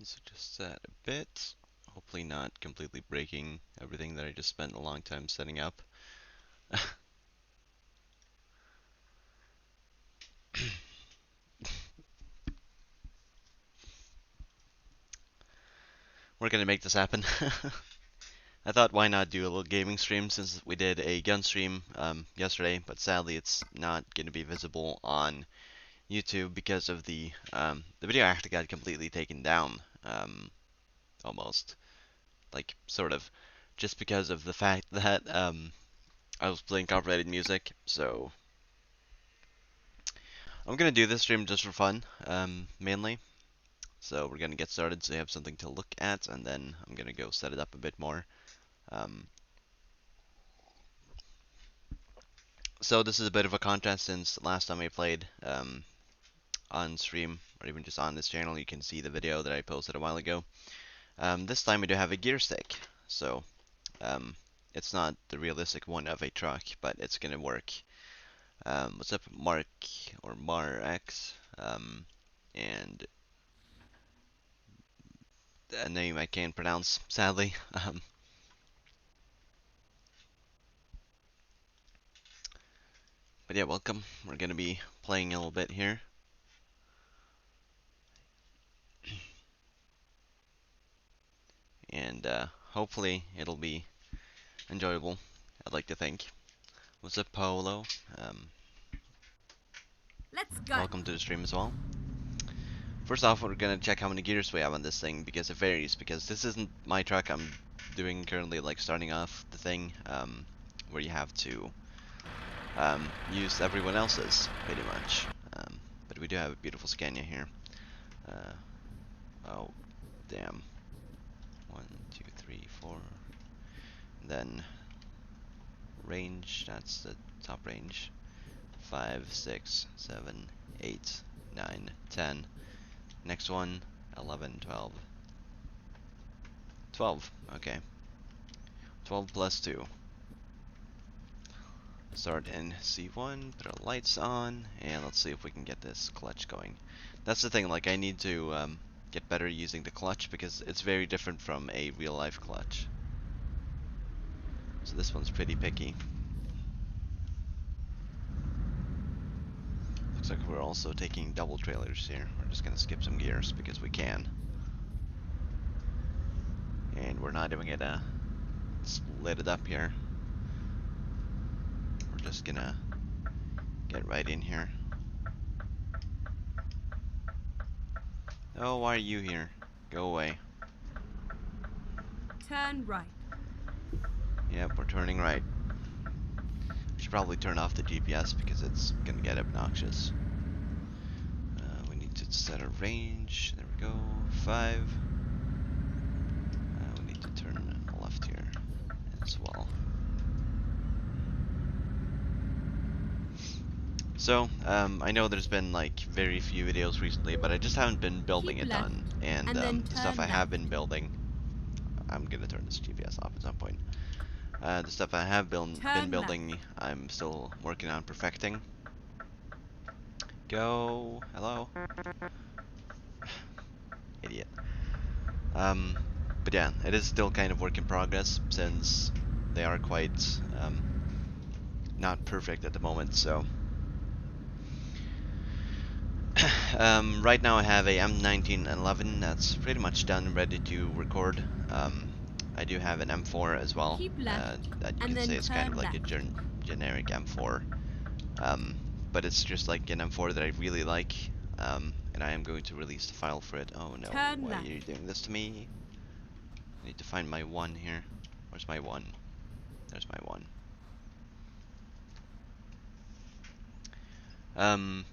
Let's adjust that a bit. Hopefully not completely breaking everything that I just spent a long time setting up. We're gonna make this happen. I thought why not do a little gaming stream since we did a gun stream yesterday, but sadly it's not gonna be visible on YouTube because of the video actually got completely taken down, almost, like sort of, just because of the fact that I was playing copyrighted music. So I'm gonna do this stream just for fun, mainly. So we're gonna get started so you have something to look at, and then I'm gonna go set it up a bit more. Um, so this is a bit of a contrast since last time I played on stream, or even just on this channel. You can see the video that I posted a while ago. This time we do have a gear stick, so um, it's not the realistic one of a truck, but it's gonna work. What's up, Mark or Mar X? And a name I can't pronounce, sadly. But yeah, welcome. We're gonna be playing a little bit here. And hopefully it'll be enjoyable, I'd like to think. What's up, Polo? Um, Let's go. Welcome to the stream as well. First off, we're gonna check how many gears we have on this thing because it varies. Because this isn't my truck. I'm doing currently, like, starting off the thing where you have to use everyone else's pretty much. But we do have a beautiful Scania here. Oh, damn. 1, 2, 3, 4. Then range. That's the top range. 5, 6, 7, 8, 9, 10. Next one, 11, 12. 12, okay. 12 plus 2. Start in C1, put our lights on, and let's see if we can get this clutch going. That's the thing, like, I need to get better using the clutch because it's very different from a real-life clutch. So this one's pretty picky. Looks like we're also taking double trailers here. We're just gonna skip some gears because we can. And we're not even gonna split it up here. We're just gonna get right in here. Oh, why are you here? Go away. Turn right. Yep, we're turning right. Should probably turn off the GPS because it's gonna get obnoxious. We need to set a range. There we go. 5. We need to turn left here as well. So, I know there's been like very few videos recently, but I just haven't been building Keep a left, ton. And then the stuff I turn have left. been building, I'm gonna turn this GPS off at some point. The stuff I have been Turn left. building, I'm still working on perfecting. Go. Hello. Idiot. But yeah, it is still kind of work in progress since they are quite not perfect at the moment. So right now I have a M1911 that's pretty much done and ready to record. I do have an M4 as well Keep left, that you can then say is kind of turn like a left. generic M4. But it's just like an M4 that I really like, and I am going to release the file for it. Oh no, Turn why are left. you doing this to me? I need to find my 1 here. Where's my 1? There's my 1.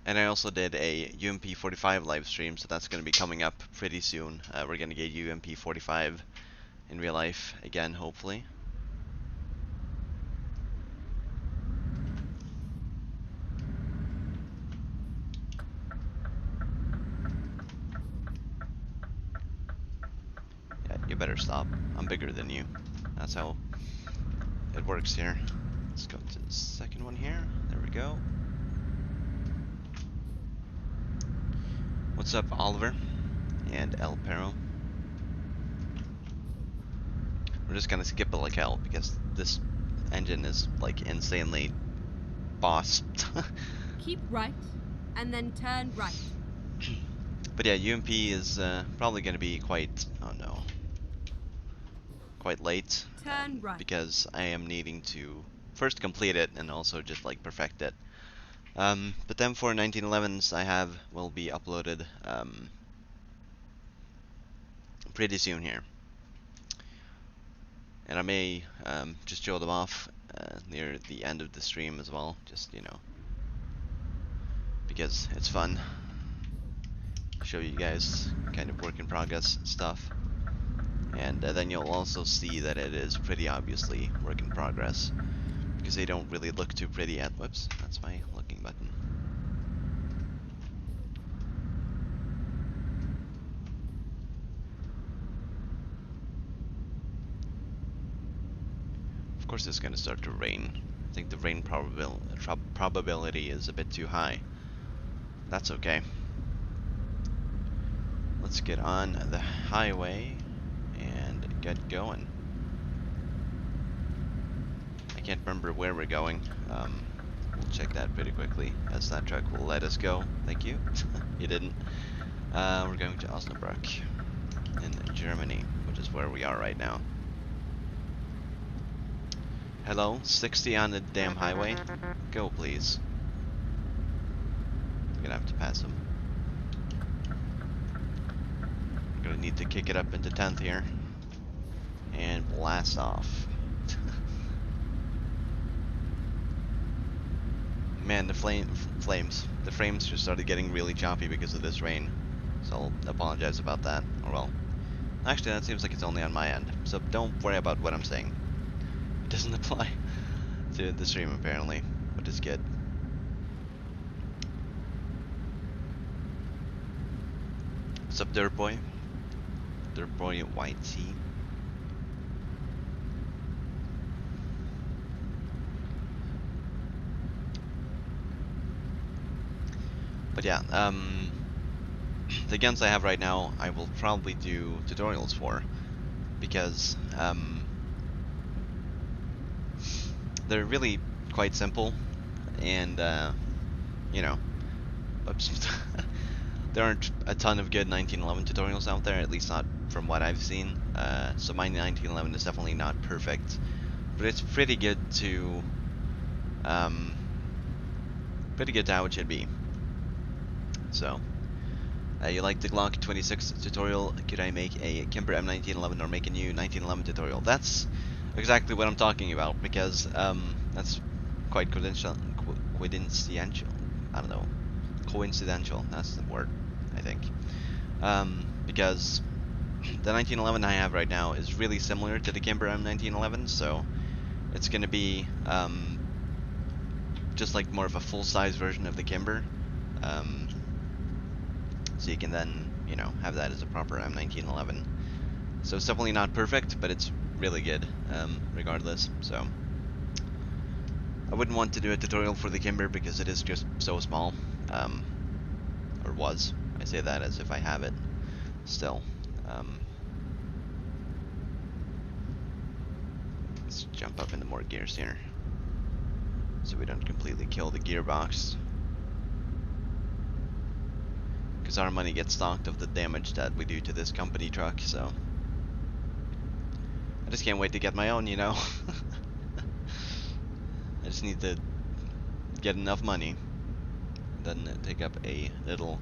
And I also did a UMP45 live stream, so that's going to be coming up pretty soon. We're going to get UMP45 in real life again, hopefully. Yeah, you better stop. I'm bigger than you. That's how it works here. Let's go to the second one here. There we go. What's up, Oliver? and El Perro. We're just gonna skip it like hell because this engine is like insanely bossed. Keep right, and then turn right. But yeah, UMP is probably gonna be quite, oh no, quite late. Turn right. Because I am needing to first complete it and also just like perfect it. But then for 1911s I have will be uploaded pretty soon here. And I may just show them off near the end of the stream as well, just, you know, because it's fun. Show you guys kind of work in progress stuff. And then you'll also see that it is pretty obviously work in progress, because they don't really look too pretty at, whoops, that's my looking button. Of course it's gonna start to rain. I think the rain probability is a bit too high. That's okay. Let's get on the highway and get going. I can't remember where we're going. We'll check that pretty quickly, as that truck will let us go. Thank you. You didn't. We're going to Osnabrück in Germany, which is where we are right now. Hello, 60 on the damn highway? Go, please. I'm gonna have to pass him. I'm gonna need to kick it up into 10th here. And blast off. Man, the flames. The frames just started getting really choppy because of this rain. So I'll apologize about that. Or well, actually that seems like it's only on my end. So don't worry about what I'm saying. It doesn't apply to the stream apparently, which is good. What's up, Dirt Boy? Dirt Boy at White Sea. But yeah, the guns I have right now, I will probably do tutorials for, because they're really quite simple, and you know, oops, there aren't a ton of good 1911 tutorials out there, at least not from what I've seen. So my 1911 is definitely not perfect, but it's pretty good to how it should be. So, you like the Glock 26 tutorial? Could I make a Kimber M1911 or make a new 1911 tutorial? That's exactly what I'm talking about, because that's quite coincidental. I don't know. Coincidental. That's the word, I think. Because the 1911 I have right now is really similar to the Kimber M1911, so it's going to be just like more of a full-size version of the Kimber. So you can then, you know, have that as a proper M1911. So it's definitely not perfect, but it's really good, regardless. So I wouldn't want to do a tutorial for the Kimber because it is just so small, or was. I say that as if I have it still. Let's jump up into more gears here, so we don't completely kill the gearbox. Because our money gets stocked of the damage that we do to this company truck, so I just can't wait to get my own, you know. I just need to get enough money, then take up a little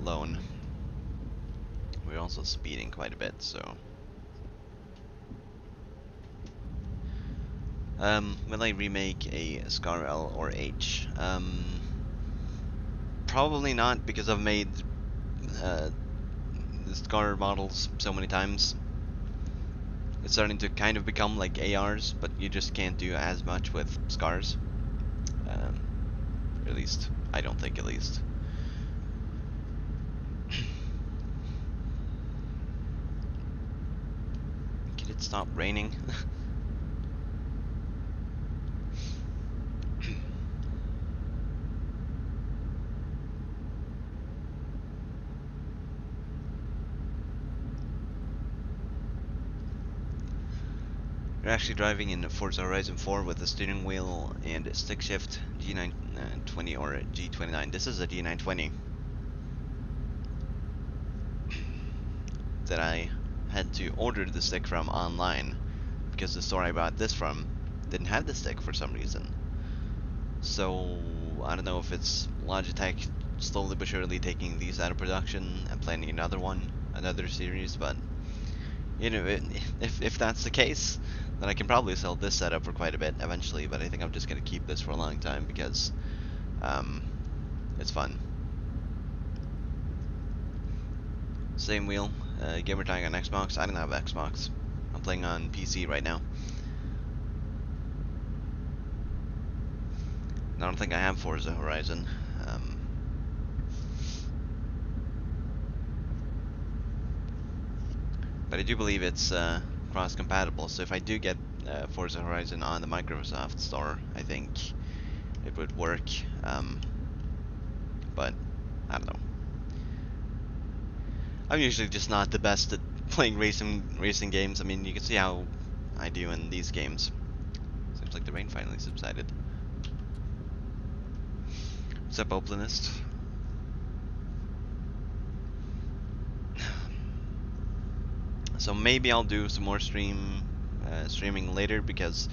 loan. We're also speeding quite a bit, so will I remake a Scar L or H? Probably not, because I've made the Scar models so many times. It's starting to kind of become like ARs, but you just can't do as much with Scars. At least, I don't think, at least. Can it stop raining? You're actually driving in Forza Horizon 4 with the steering wheel and stick shift G920 or G29. This is a G920 that I had to order the stick from online because the store I bought this from didn't have the stick for some reason. So I don't know if it's Logitech slowly but surely taking these out of production and planning another series, but you know, if that's the case, then I can probably sell this setup for quite a bit eventually. But I think I'm just gonna keep this for a long time because um, it's fun. Same wheel, gamer tag on Xbox. I don't have Xbox. I'm playing on PC right now. I don't think I have Forza Horizon. But I do believe it's cross-compatible. So if I do get Forza Horizon on the Microsoft Store, I think it would work. But I don't know. I'm usually just not the best at playing racing games. I mean, you can see how I do in these games. Seems like the rain finally subsided. What's up, Oplinist? So maybe I'll do some more streaming later because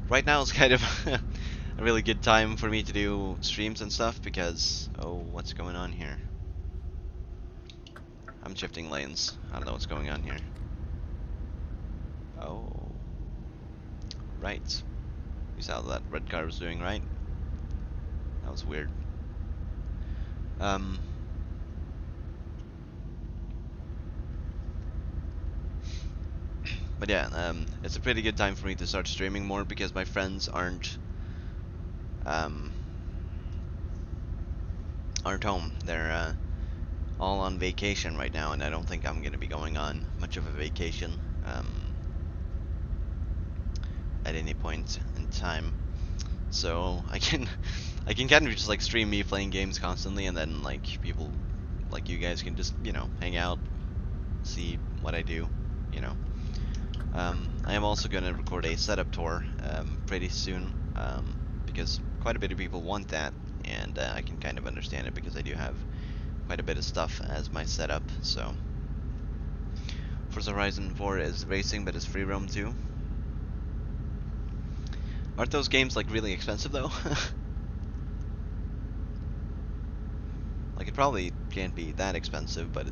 right now is kind of a really good time for me to do streams and stuff because what's going on here? I'm shifting lanes. I don't know what's going on here. Oh, right. You saw that red car was doing right. That was weird. Um, but yeah, it's a pretty good time for me to start streaming more because my friends um, aren't home. They're all on vacation right now, and I don't think I'm gonna be going on much of a vacation at any point in time. So I can I can kind of just like stream me playing games constantly, and then like people like you guys can just hang out, see what I do, you know. I am also gonna record a setup tour pretty soon because quite a bit of people want that, and I can kind of understand it because I do have quite a bit of stuff as my setup. So Forza Horizon 4 is racing, but it's free roam too. Aren't those games like really expensive though? Like it probably can't be that expensive, but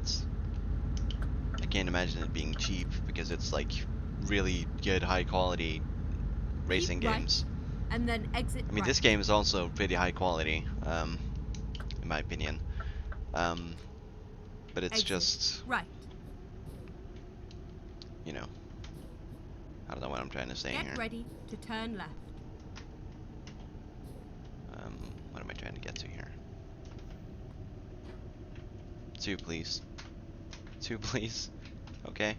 I can't imagine it being cheap because it's like really good high quality Keep racing right, games. and then exit I mean, right. this game is also pretty high quality, in my opinion. Um, but it's Exit just, right. you know, I don't know what I'm trying to say Get here. ready to turn left. What am I trying to get to here? Two, please. Two, please. Okay.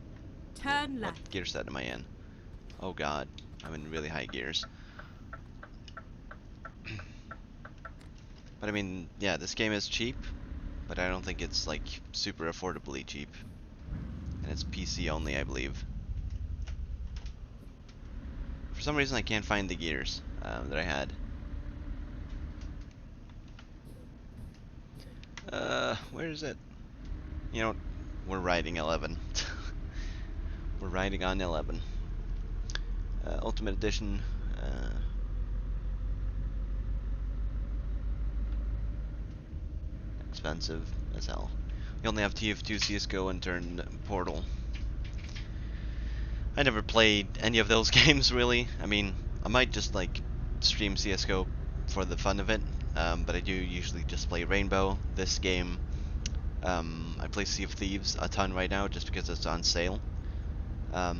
Turn What left. gear set am I in? Oh god, I'm in really high gears. But I mean, yeah, this game is cheap, but I don't think it's like super affordably cheap. And it's PC only, I believe. For some reason, I can't find the gears that I had. Where is it? You know, we're riding 11. We're riding on 11. Ultimate Edition. Expensive as hell. We only have TF2 CSGO and turn Portal. I never played any of those games really. I mean, I might just like stream CSGO for the fun of it, but I do usually just play Rainbow. This game, I play Sea of Thieves a ton right now just because it's on sale. I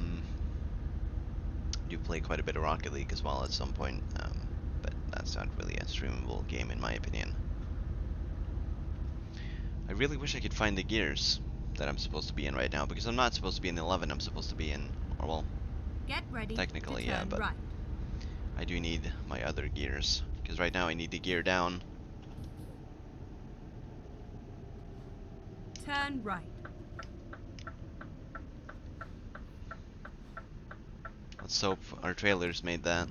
do play quite a bit of Rocket League as well at some point, but that's not really a streamable game in my opinion. I really wish I could find the gears that I'm supposed to be in right now because I'm not supposed to be in 11. I'm supposed to be in, or well, Get ready technically to yeah, turn but right. I do need my other gears because right now I need to gear down. Turn right. Let's hope our trailers made that.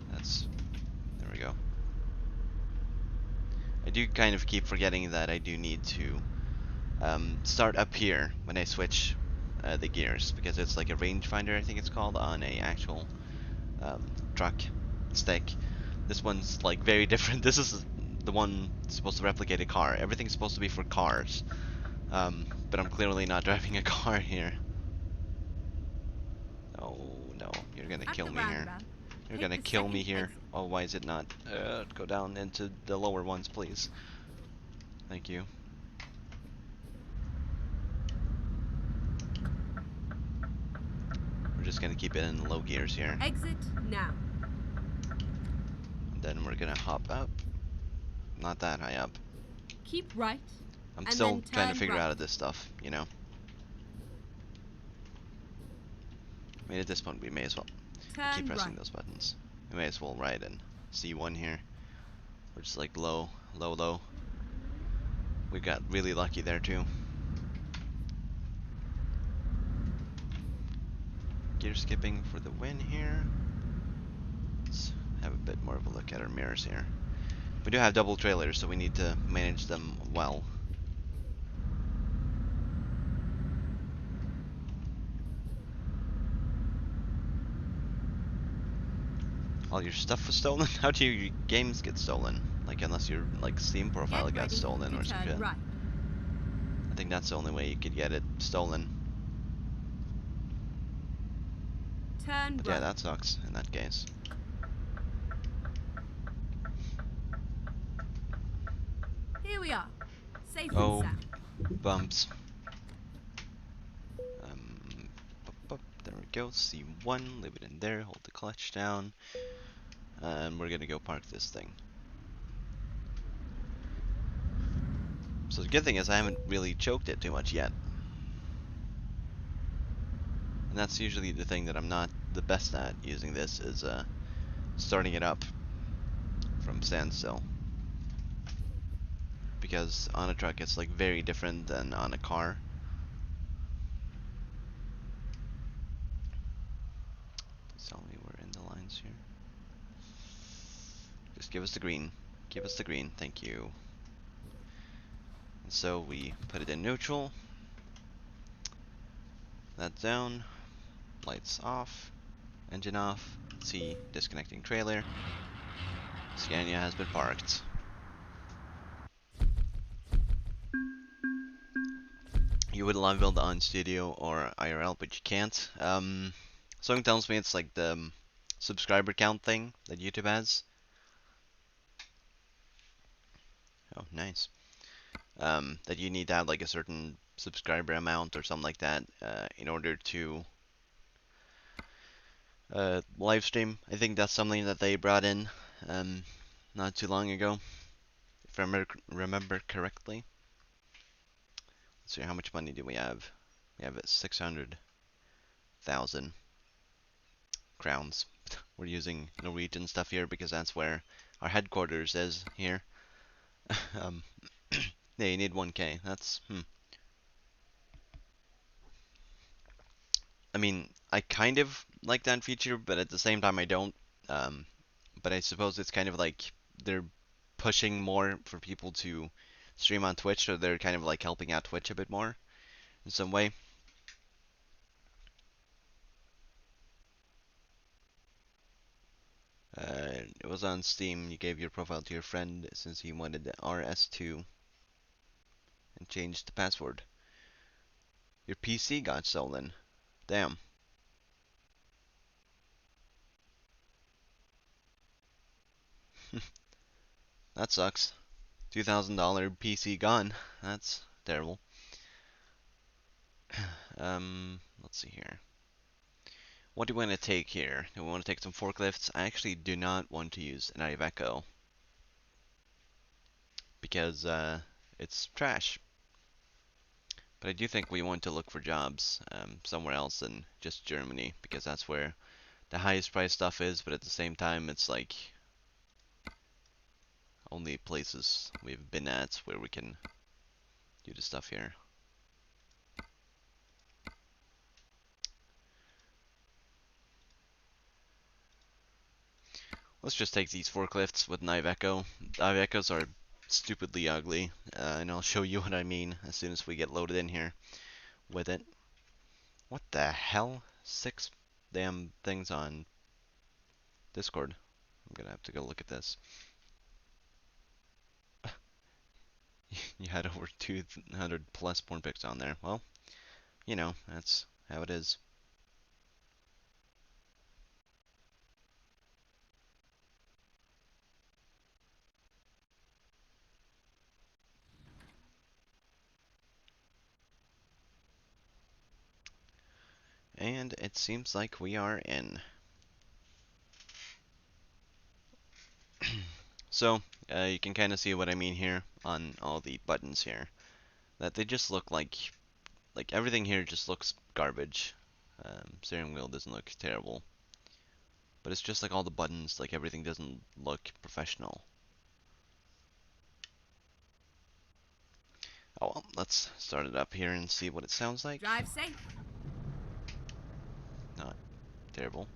There we go. I do kind of keep forgetting that I do need to start up here when I switch the gears, because it's like a rangefinder, I think it's called, on a actual truck stick. This one's like very different. This is the one supposed to replicate a car. Everything's supposed to be for cars, but I'm clearly not driving a car here. Oh no, you're gonna At kill the me here. roundabout, You're take gonna the kill me second here. exit. Oh, why is it not? Go down into the lower ones, please. Thank you. We're just gonna keep it in low gears here. Exit now. And then we're gonna hop up. Not that high up. Keep right, I'm and still then trying to turn figure right. out this stuff, you know. I mean, at this point, we may as well keep Turn pressing right. those buttons. We may as well ride in C1 here. We're just like low, low, low. We got really lucky there too. Gear skipping for the win here. Let's have a bit more of a look at our mirrors here. We do have double trailers, so we need to manage them well. All your stuff was stolen? How do your games get stolen? Like, unless your like Steam profile Get got ready stolen to or some turn shit. right. I think that's the only way you could get it stolen. Turn But yeah, right. that sucks in that case. Here we are, safe and Oh, sound. bumps. There we go. C1, leave it in there, hold the clutch down. And we're gonna go park this thing. So the good thing is I haven't really choked it too much yet. And that's usually the thing that I'm not the best at using this, is starting it up from standstill. Because on a truck it's like very different than on a car. Please tell me we're in the lines here. Just give us the green. Give us the green, thank you. And so we put it in neutral. That down. Lights off. Engine off. C, disconnecting trailer. Scania has been parked. You would love build on studio or IRL, but you can't. Something tells me it's like the subscriber count thing that YouTube has. Oh, nice. That you need to have like a certain subscriber amount or something like that in order to live stream. I think that's something that they brought in not too long ago, if I remember correctly. Let's see, how much money do we have? We have 600,000 crowns. We're using Norwegian stuff here because that's where our headquarters is here. um, yeah, you need 1K. That's I mean, I kind of like that feature, but at the same time I don't. Um, but I suppose it's kind of like they're pushing more for people to stream on Twitch, so they're kind of like helping out Twitch a bit more in some way. It was on Steam. You gave your profile to your friend since he wanted the RS2 and changed the password. Your PC got stolen. Damn. That sucks. $2,000 PC gone. That's terrible. Let's see here. What do we want to take here? Do we want to take some forklifts? I actually do not want to use an Iveco because it's trash. But I do think we want to look for jobs somewhere else than just Germany, because that's where the highest price stuff is, but at the same time it's like only places we've been at where we can do the stuff here. Let's just take these forklifts with Knife Echo. Knife Echoes are stupidly ugly, and I'll show you what I mean as soon as we get loaded in here with it. What the hell? 6 damn things on Discord. I'm gonna have to go look at this. You had over 200 plus porn pics on there. Well, you know, that's how it is. And it seems like we are in. So, you can kind of see what I mean here on all the buttons here. That they just look like everything here just looks garbage. Steering wheel doesn't look terrible. But it's just like all the buttons, like everything doesn't look professional. Oh well, let's start it up here and see what it sounds like. Drive safe. Not terrible.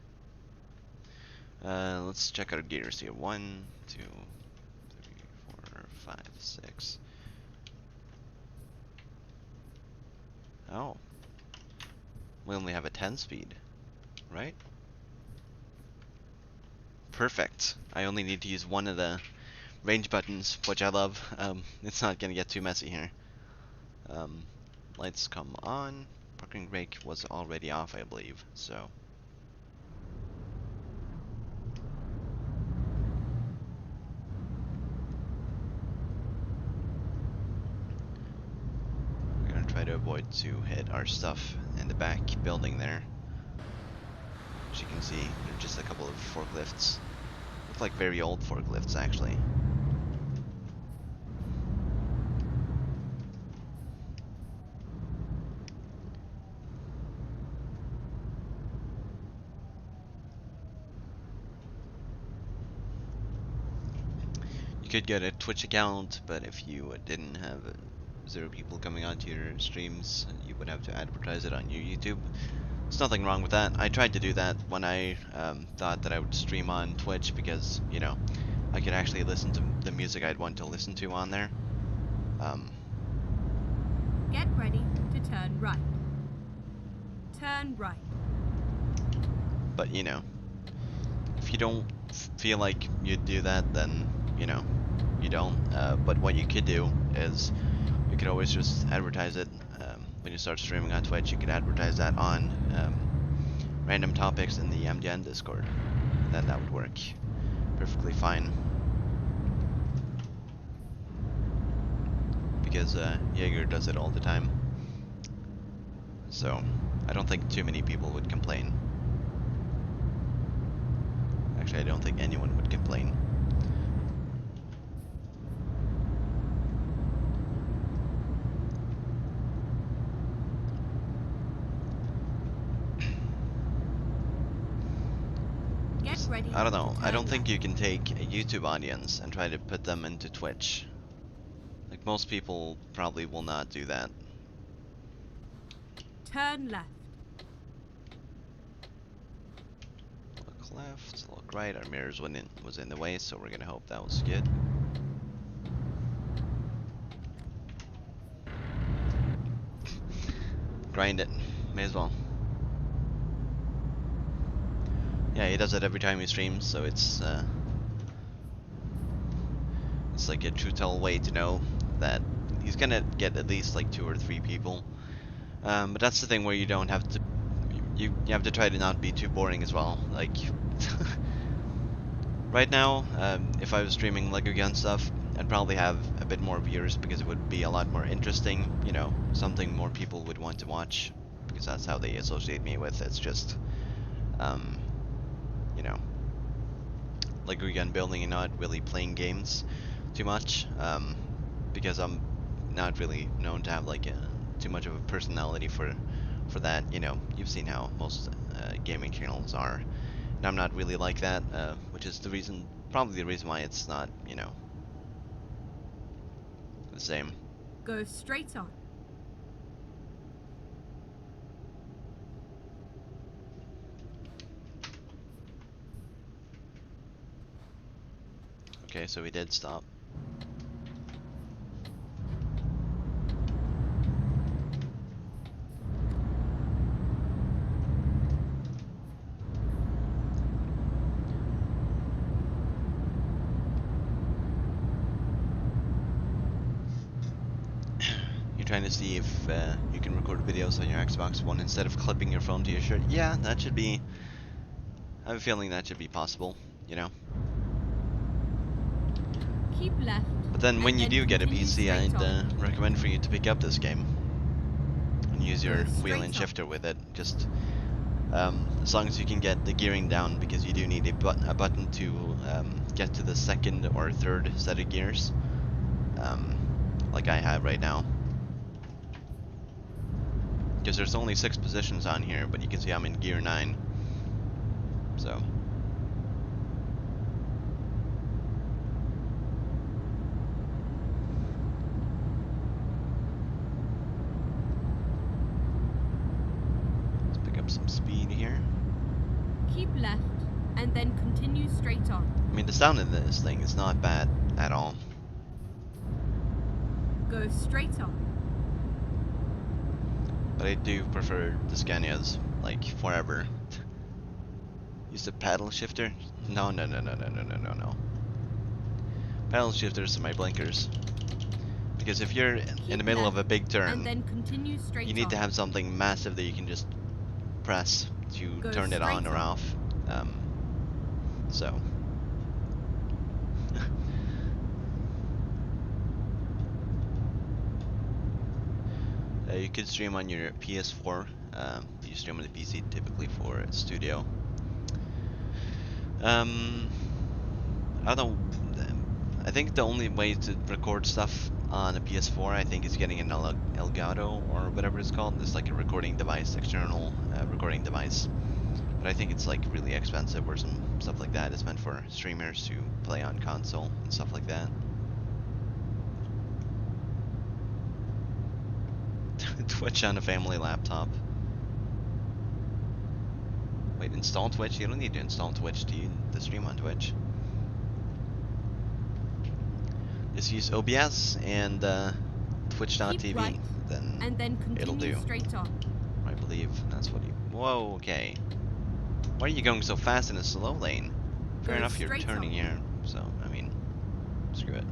Let's check our gears here. 1, 2, 3, 4, 5, 6. Oh, we only have a 10 speed, right? Perfect. I only need to use one of the range buttons, which I love. It's not gonna get too messy here. Um, Lights come on. Parking brake was already off, I believe, so. We're gonna try to avoid to hit our stuff in the back building there. As you can see, there are just a couple of forklifts. Look like very old forklifts, actually. You could get a Twitch account, but if you didn't have 0 people coming onto your streams, you would have to advertise it on your YouTube. There's nothing wrong with that. I tried to do that when I thought that I would stream on Twitch because, you know, I could actually listen to the music I'd want to listen to on there. Get ready to turn right. Turn right. But, you know, if you don't feel like you'd do that, then, you know, you don't. But what you could do is you could always just advertise it. When you start streaming on Twitch, you could advertise that on random topics in the MDN Discord. And then that would work perfectly fine. Because Jaeger does it all the time. So I don't think too many people would complain. Actually, I don't think anyone would complain. Get ready. I don't know. To I don't turn think left. you can take a YouTube audience and try to put them into Twitch. Like most people probably will not do that. Turn left. Look left, look right. Our mirrors was in the way, so we're gonna hope that was good. Grind it. May as well. Yeah, he does it every time he streams, so it's like a true tell way to know that he's gonna get at least like 2 or 3 people. But that's the thing where you don't have to. You have to try to not be too boring as well. Like right now, if I was streaming Lego Gun stuff, I'd probably have a bit more viewers because it would be a lot more interesting. You know, something more people would want to watch because that's how they associate me with. It's just, you know, Lego Gun building and not really playing games too much. Because I'm not really known to have like too much of a personality for that. You know, you've seen how most gaming channels are, and I'm not really like that, which is the reason, probably the reason why it's not, you know, the same. Go straight on. Okay, so we did stop. You're trying to see if you can record videos on your Xbox One instead of clipping your phone to your shirt. Yeah, that should be. I have a feeling that should be possible, you know? Keep left. But then when and you then do get a continue PC, straight I'd on. recommend for you to pick up this game and use Go your wheel straight and on. shifter with it. Just as long as you can get the gearing down, because you do need a button to get to the second or third set of gears, like I have right now. Because there's only 6 positions on here, but you can see I'm in gear 9. So. Let's pick up some speed here. Keep left and then continue straight on. I mean, the sound of this thing is not bad at all. Go straight on. But I do prefer the Scanias, like, forever. Use the paddle shifter? No, no, no, no, no, no, no, no, no. Paddle shifters are my blinkers. Because if you're in the middle of a big turn, and then continue straight you need on. to have something massive that you can just press to Go turn it on straight or on. off. So. You could stream on your PS4. You stream on the PC typically for studio. I don't know. I think the only way to record stuff on a PS4, I think, is getting an Elgato or whatever it's called. It's like a recording device, external recording device. But I think it's like really expensive, or some stuff like that. It's meant for streamers to play on console and stuff like that. Twitch on a family laptop. Wait, install Twitch? You don't need to install Twitch to stream on Twitch. Just use OBS and Twitch.tv, right, then and then it'll continue do. straight on. I believe that's what you. Whoa, okay. Why are you going so fast in a slow lane? Fair Go enough, you're straight turning on. here, so I mean, screw it.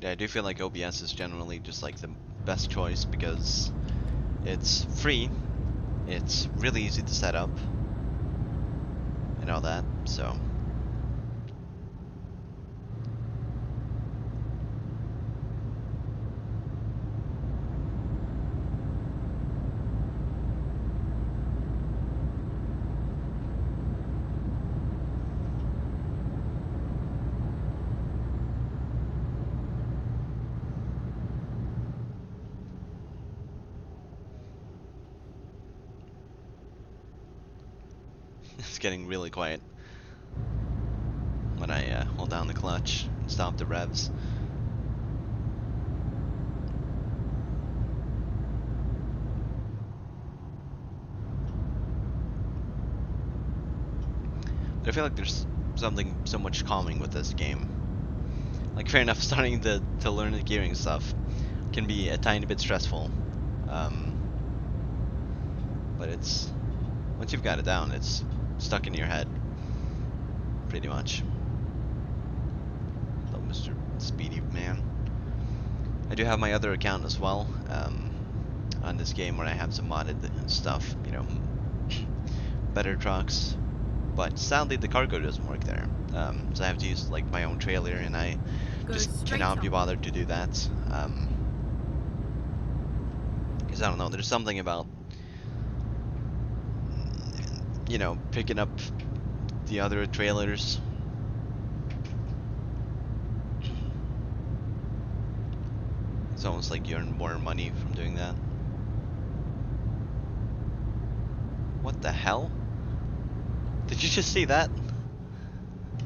Yeah, I do feel like OBS is generally just like the best choice because it's free, it's really easy to set up, and all that, so. It's getting really quiet when I hold down the clutch and stop the revs. But I feel like there's something so much calming with this game. Like, fair enough, starting to learn the gearing stuff can be a tiny bit stressful. But it's, once you've got it down, it's stuck in your head, pretty much. Hello, Mr. Speedy Man. I do have my other account as well, on this game, where I have some modded stuff, you know, better trucks, but sadly the cargo doesn't work there. So I have to use like my own trailer, and I Go just straight cannot be on. bothered to do that. Because I don't know, there's something about, you know, picking up the other trailers. It's almost like you earn more money from doing that. What the hell? Did you just see that?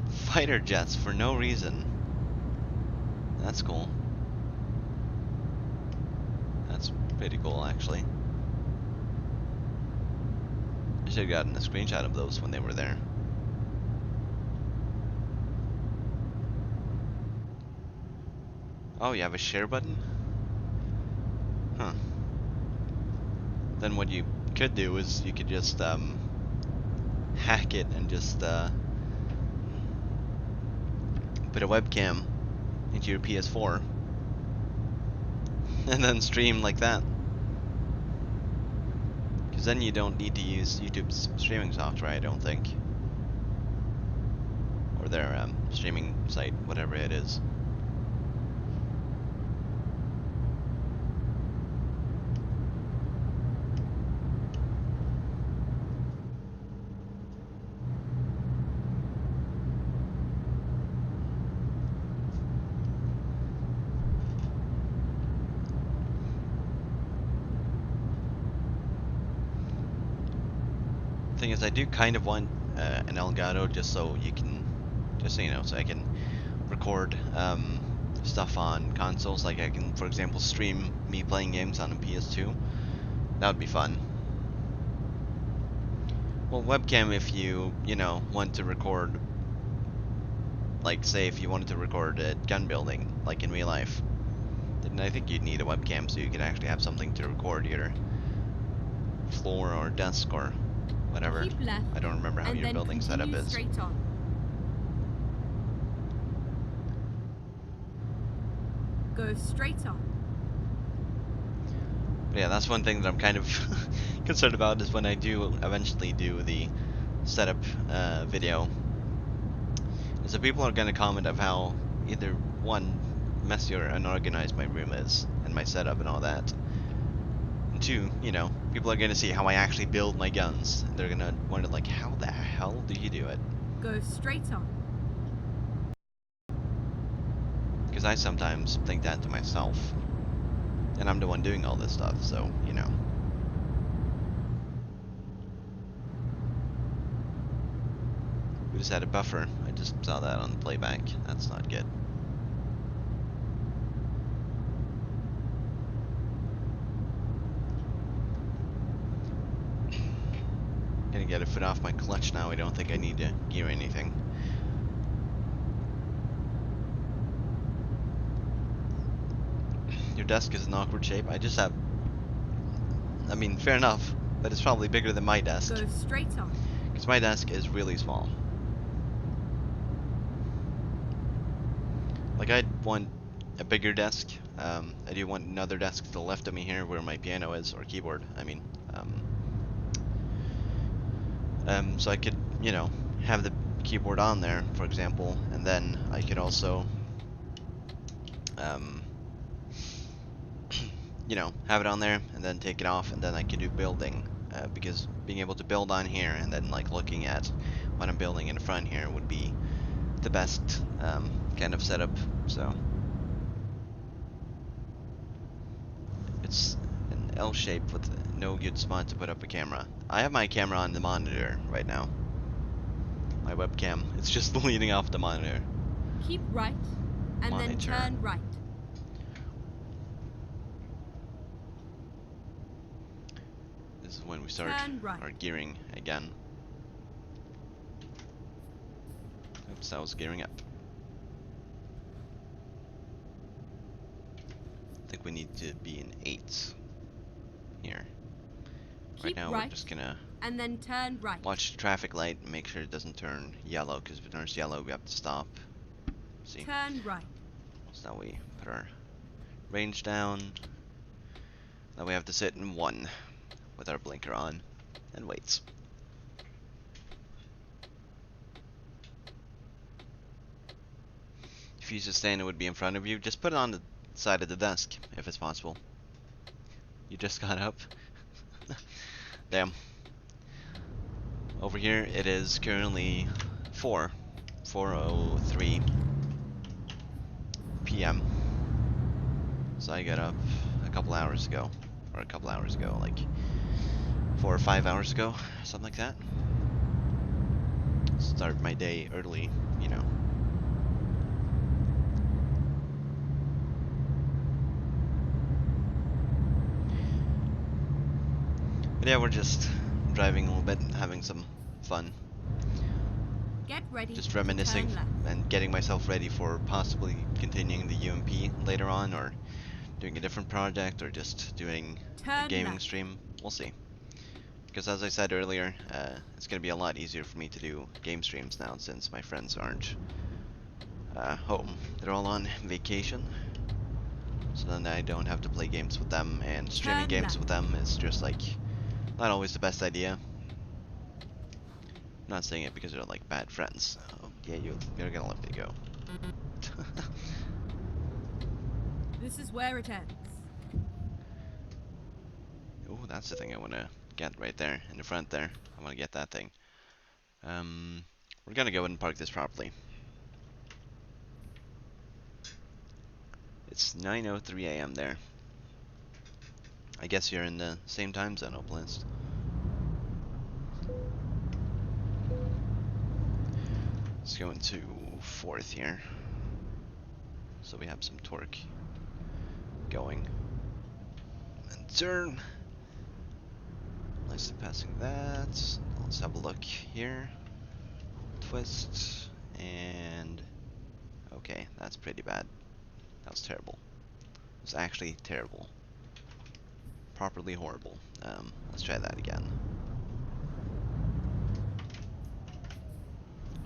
Fighter jets for no reason. That's cool. That's pretty cool, actually. should have gotten a screenshot of those when they were there. Oh, you have a share button? Huh. Then what you could do is you could just hack it and just put a webcam into your PS4 and then stream like that. Because then you don't need to use YouTube's streaming software, I don't think. Or their streaming site, whatever it is. Thing is, I do kind of want an Elgato just so you can, just so you know, so I can record stuff on consoles. Like I can, for example, stream me playing games on a PS2. That would be fun. Well, webcam if you know, want to record, like say if you wanted to record a gun building, like in real life, then I think you'd need a webcam so you could actually have something to record your floor or desk or whatever. Keep left, I don't remember how and your then building setup continue is. straight on. Go straight on. But yeah, that's one thing that I'm kind of concerned about is when I do eventually do the setup video. Is that people are going to comment of how either one, messy or unorganized my room is and my setup and all that. And two, you know, people are going to see how I actually build my guns. They're going to wonder like, how the hell do you do it? Go straight on. Because I sometimes think that to myself. And I'm the one doing all this stuff, so, you know. We just had a buffer. I just saw that on the playback. That's not good. Gonna get a foot off my clutch now. I don't think I need to gear anything. Your desk is an awkward shape. I just have... I mean, fair enough, but it's probably bigger than my desk. Go straight on. Because my desk is really small. Like, I'd want a bigger desk. I do want another desk to the left of me here where my piano is, or keyboard, I mean. So I could, you know, have the keyboard on there, for example, and then I could also, you know, have it on there and then take it off, and then I could do building, because being able to build on here and then like looking at what I'm building in the front here would be the best kind of setup. So it's an L shape with no good spot to put up a camera. I have my camera on the monitor right now. My webcam. It's just leaning off the monitor. Keep right, and then turn right. This is when we start right. our gearing again. Oops, I was gearing up. I think we need to be in 8 here. Right now we're just gonna and then turn right. Watch the traffic light and make sure it doesn't turn yellow, because if it turns yellow we have to stop. See? Turn right. So now we put our range down. Now we have to sit in 1 with our blinker on and wait. If you sustain, it would be in front of you. Just put it on the side of the desk if it's possible. You just got up. Damn. Over here it is currently 4:03 p.m. So I got up a couple hours ago, like 4 or 5 hours ago, something like that. Start my day early, you know. But yeah, we're just driving a little bit, having some fun, Get ready just to reminiscing turn left. and getting myself ready for possibly continuing the UMP later on, or doing a different project, or just doing a Turn gaming left. stream. We'll see. Because as I said earlier, it's going to be a lot easier for me to do game streams now since my friends aren't home. They're all on vacation. So then I don't have to play games with them, and streaming Turn games left. with them is just like not always the best idea. I'm not saying it because they're like bad friends. Oh, yeah, you're gonna let me go. This is where it ends. Oh, that's the thing I want to get right there in the front there. I want to get that thing. We're gonna go and park this properly. It's 9:03 a.m. there. I guess you're in the same time zone, Oplist. Let's go into fourth here, so we have some torque going. And turn. Nicely passing that. Let's have a look here. Twist. And okay, that's pretty bad. That was terrible. It was actually terrible. Properly horrible. Let's try that again.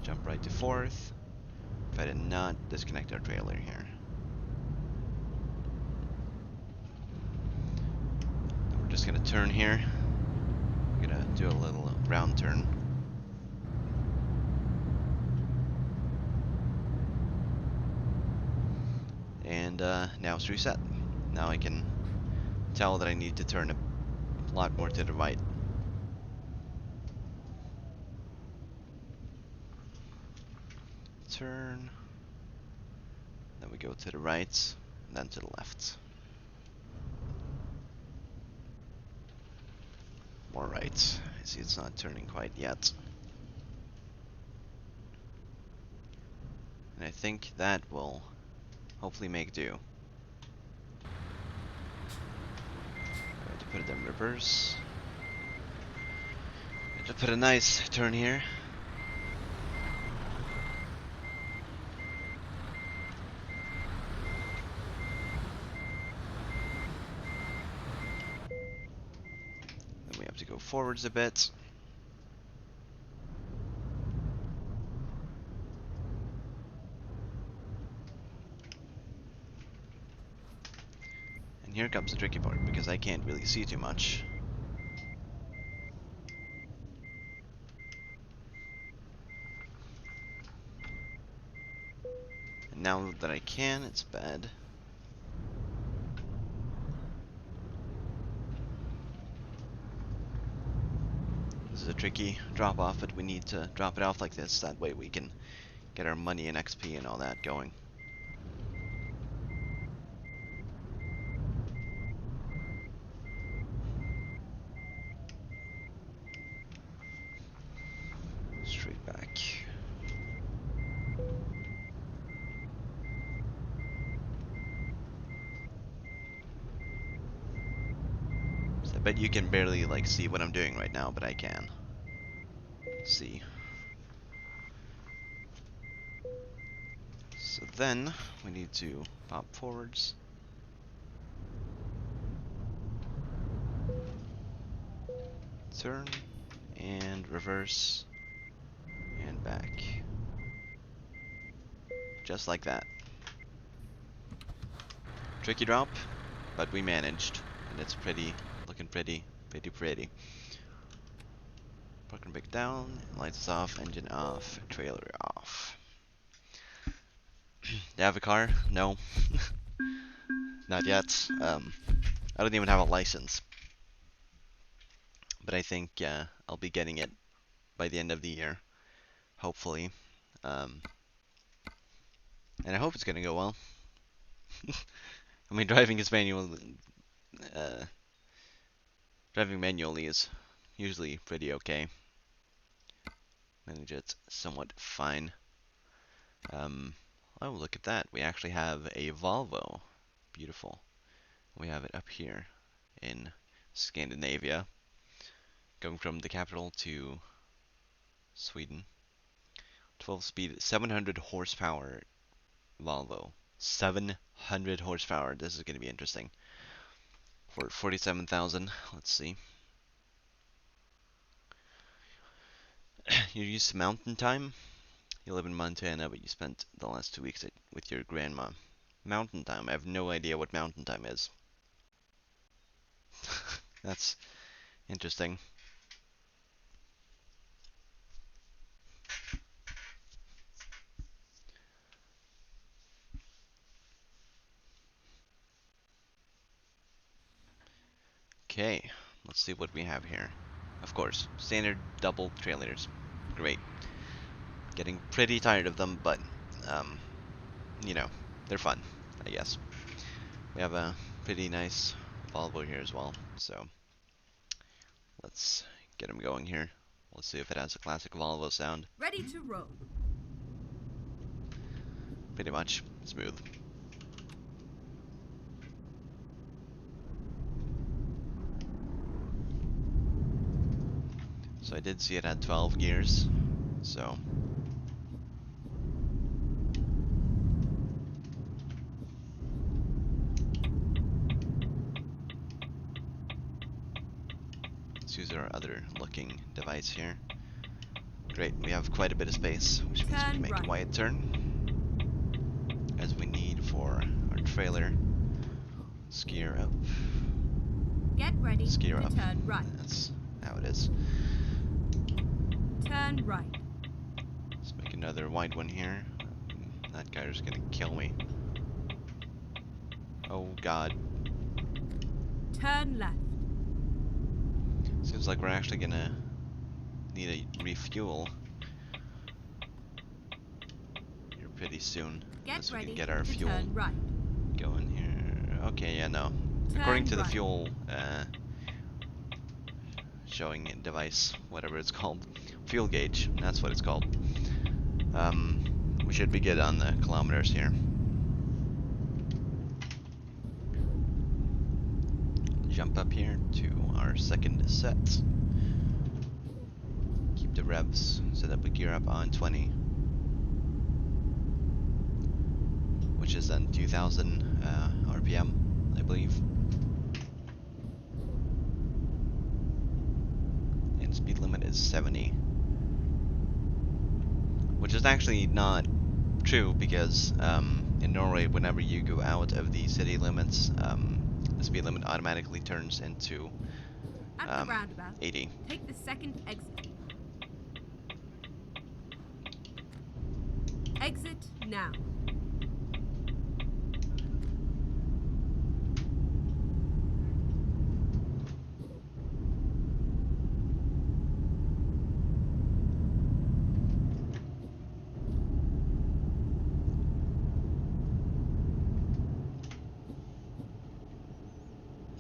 Jump right to fourth. If I did not disconnect our trailer here. Then we're just gonna turn here. We're gonna do a little round turn. And now it's reset. Now I can tell that I need to turn a lot more to the right. Turn. Then we go to the right, and then to the left. More right. I see it's not turning quite yet. And I think that will hopefully make do. I have to put it in reverse. I have to put a nice turn here. Then we have to go forwards a bit. And here comes the tricky part, because I can't really see too much. And now that I can, it's bad. This is a tricky drop off, but we need to drop it off like this. That way we can get our money and XP and all that going. Straight back. So I bet you can barely like see what I'm doing right now, but I can see. So then we need to pop forwards. Turn and reverse and back. Just like that. Tricky drop, but we managed, and it's looking pretty. Parking brake down, lights off, engine off, trailer off. Do you have a car? No, not yet. I don't even have a license, but I think I'll be getting it by the end of the year, hopefully. Um, and I hope it's gonna go well. I mean, uh, driving manually is usually pretty okay. Manage it somewhat fine. Oh, look at that. We actually have a Volvo. Beautiful. We have it up here in Scandinavia. going from the capital to Sweden. 12 speed, 700 horsepower Volvo. 700 horsepower. This is going to be interesting. For 47,000, let's see. You're used to mountain time? You live in Montana, but you spent the last 2 weeks with your grandma. Mountain time. I have no idea what mountain time is. That's interesting. Okay, let's see what we have here. Of course, standard double trailers. Great. Getting pretty tired of them, but, um, you know, they're fun, I guess. We have a pretty nice Volvo here as well, so let's get them going here. Let's see if it has a classic Volvo sound. Ready to roll. Pretty much smooth. So I did see it had 12 gears, so let's use our other looking device here. Great, we have quite a bit of space, which means we can make a wide turn, as we need for our trailer. Let's gear up. Get ready Let's gear to up. turn right. That's how it is. Turn right. Let's make another wide one here. That guy's gonna kill me. Oh god. Turn left. Seems like we're actually gonna need a refuel here pretty soon. Get Unless we ready can get our to fuel turn right. going here. Okay, yeah, no. Turn According to the right. fuel showing device, whatever it's called, fuel gauge, that's what it's called. We should be good on the kilometers here. Jump up here to our second set. Keep the revs so that we gear up on 20, which is then 2,000 RPM, I believe. And speed limit is 70, which is actually not true because in Norway, whenever you go out of the city limits, the speed limit automatically turns into At the roundabout, 80. take the second exit. Exit now.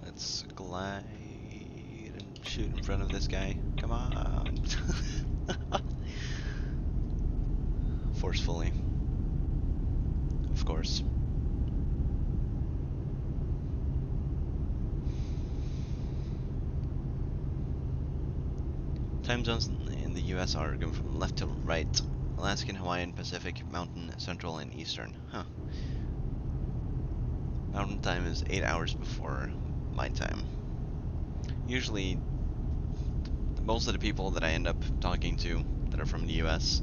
Let's glide and shoot in front of this guy. Come on. Forcefully. Of course. Time zones in the US are going from left to right. Alaskan, Hawaiian, Pacific, Mountain, Central, and Eastern. Huh. Mountain time is 8 hours before my time. Usually, most of the people that I end up talking to that are from the US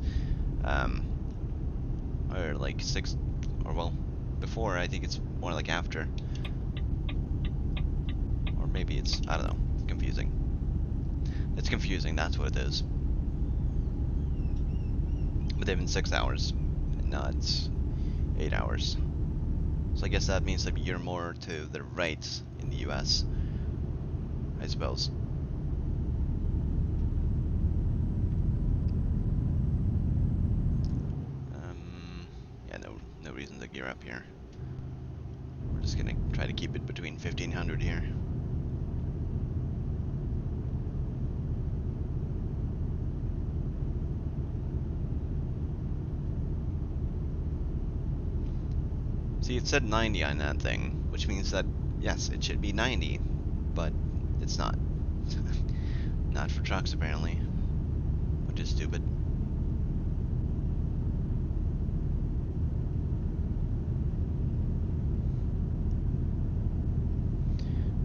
are like 6, or well, before, I think it's more like after. Or maybe it's, I don't know, confusing. It's confusing, that's what it is. But they've been 6 hours, and not 8 hours. So I guess that means that you're more to the right in the US, I suppose. Yeah, no reason to gear up here. We're just gonna try to keep it between 1500 here. See, it said 90 on that thing, which means that, yes, it should be 90, but it's not. Not for trucks, apparently. Which is stupid.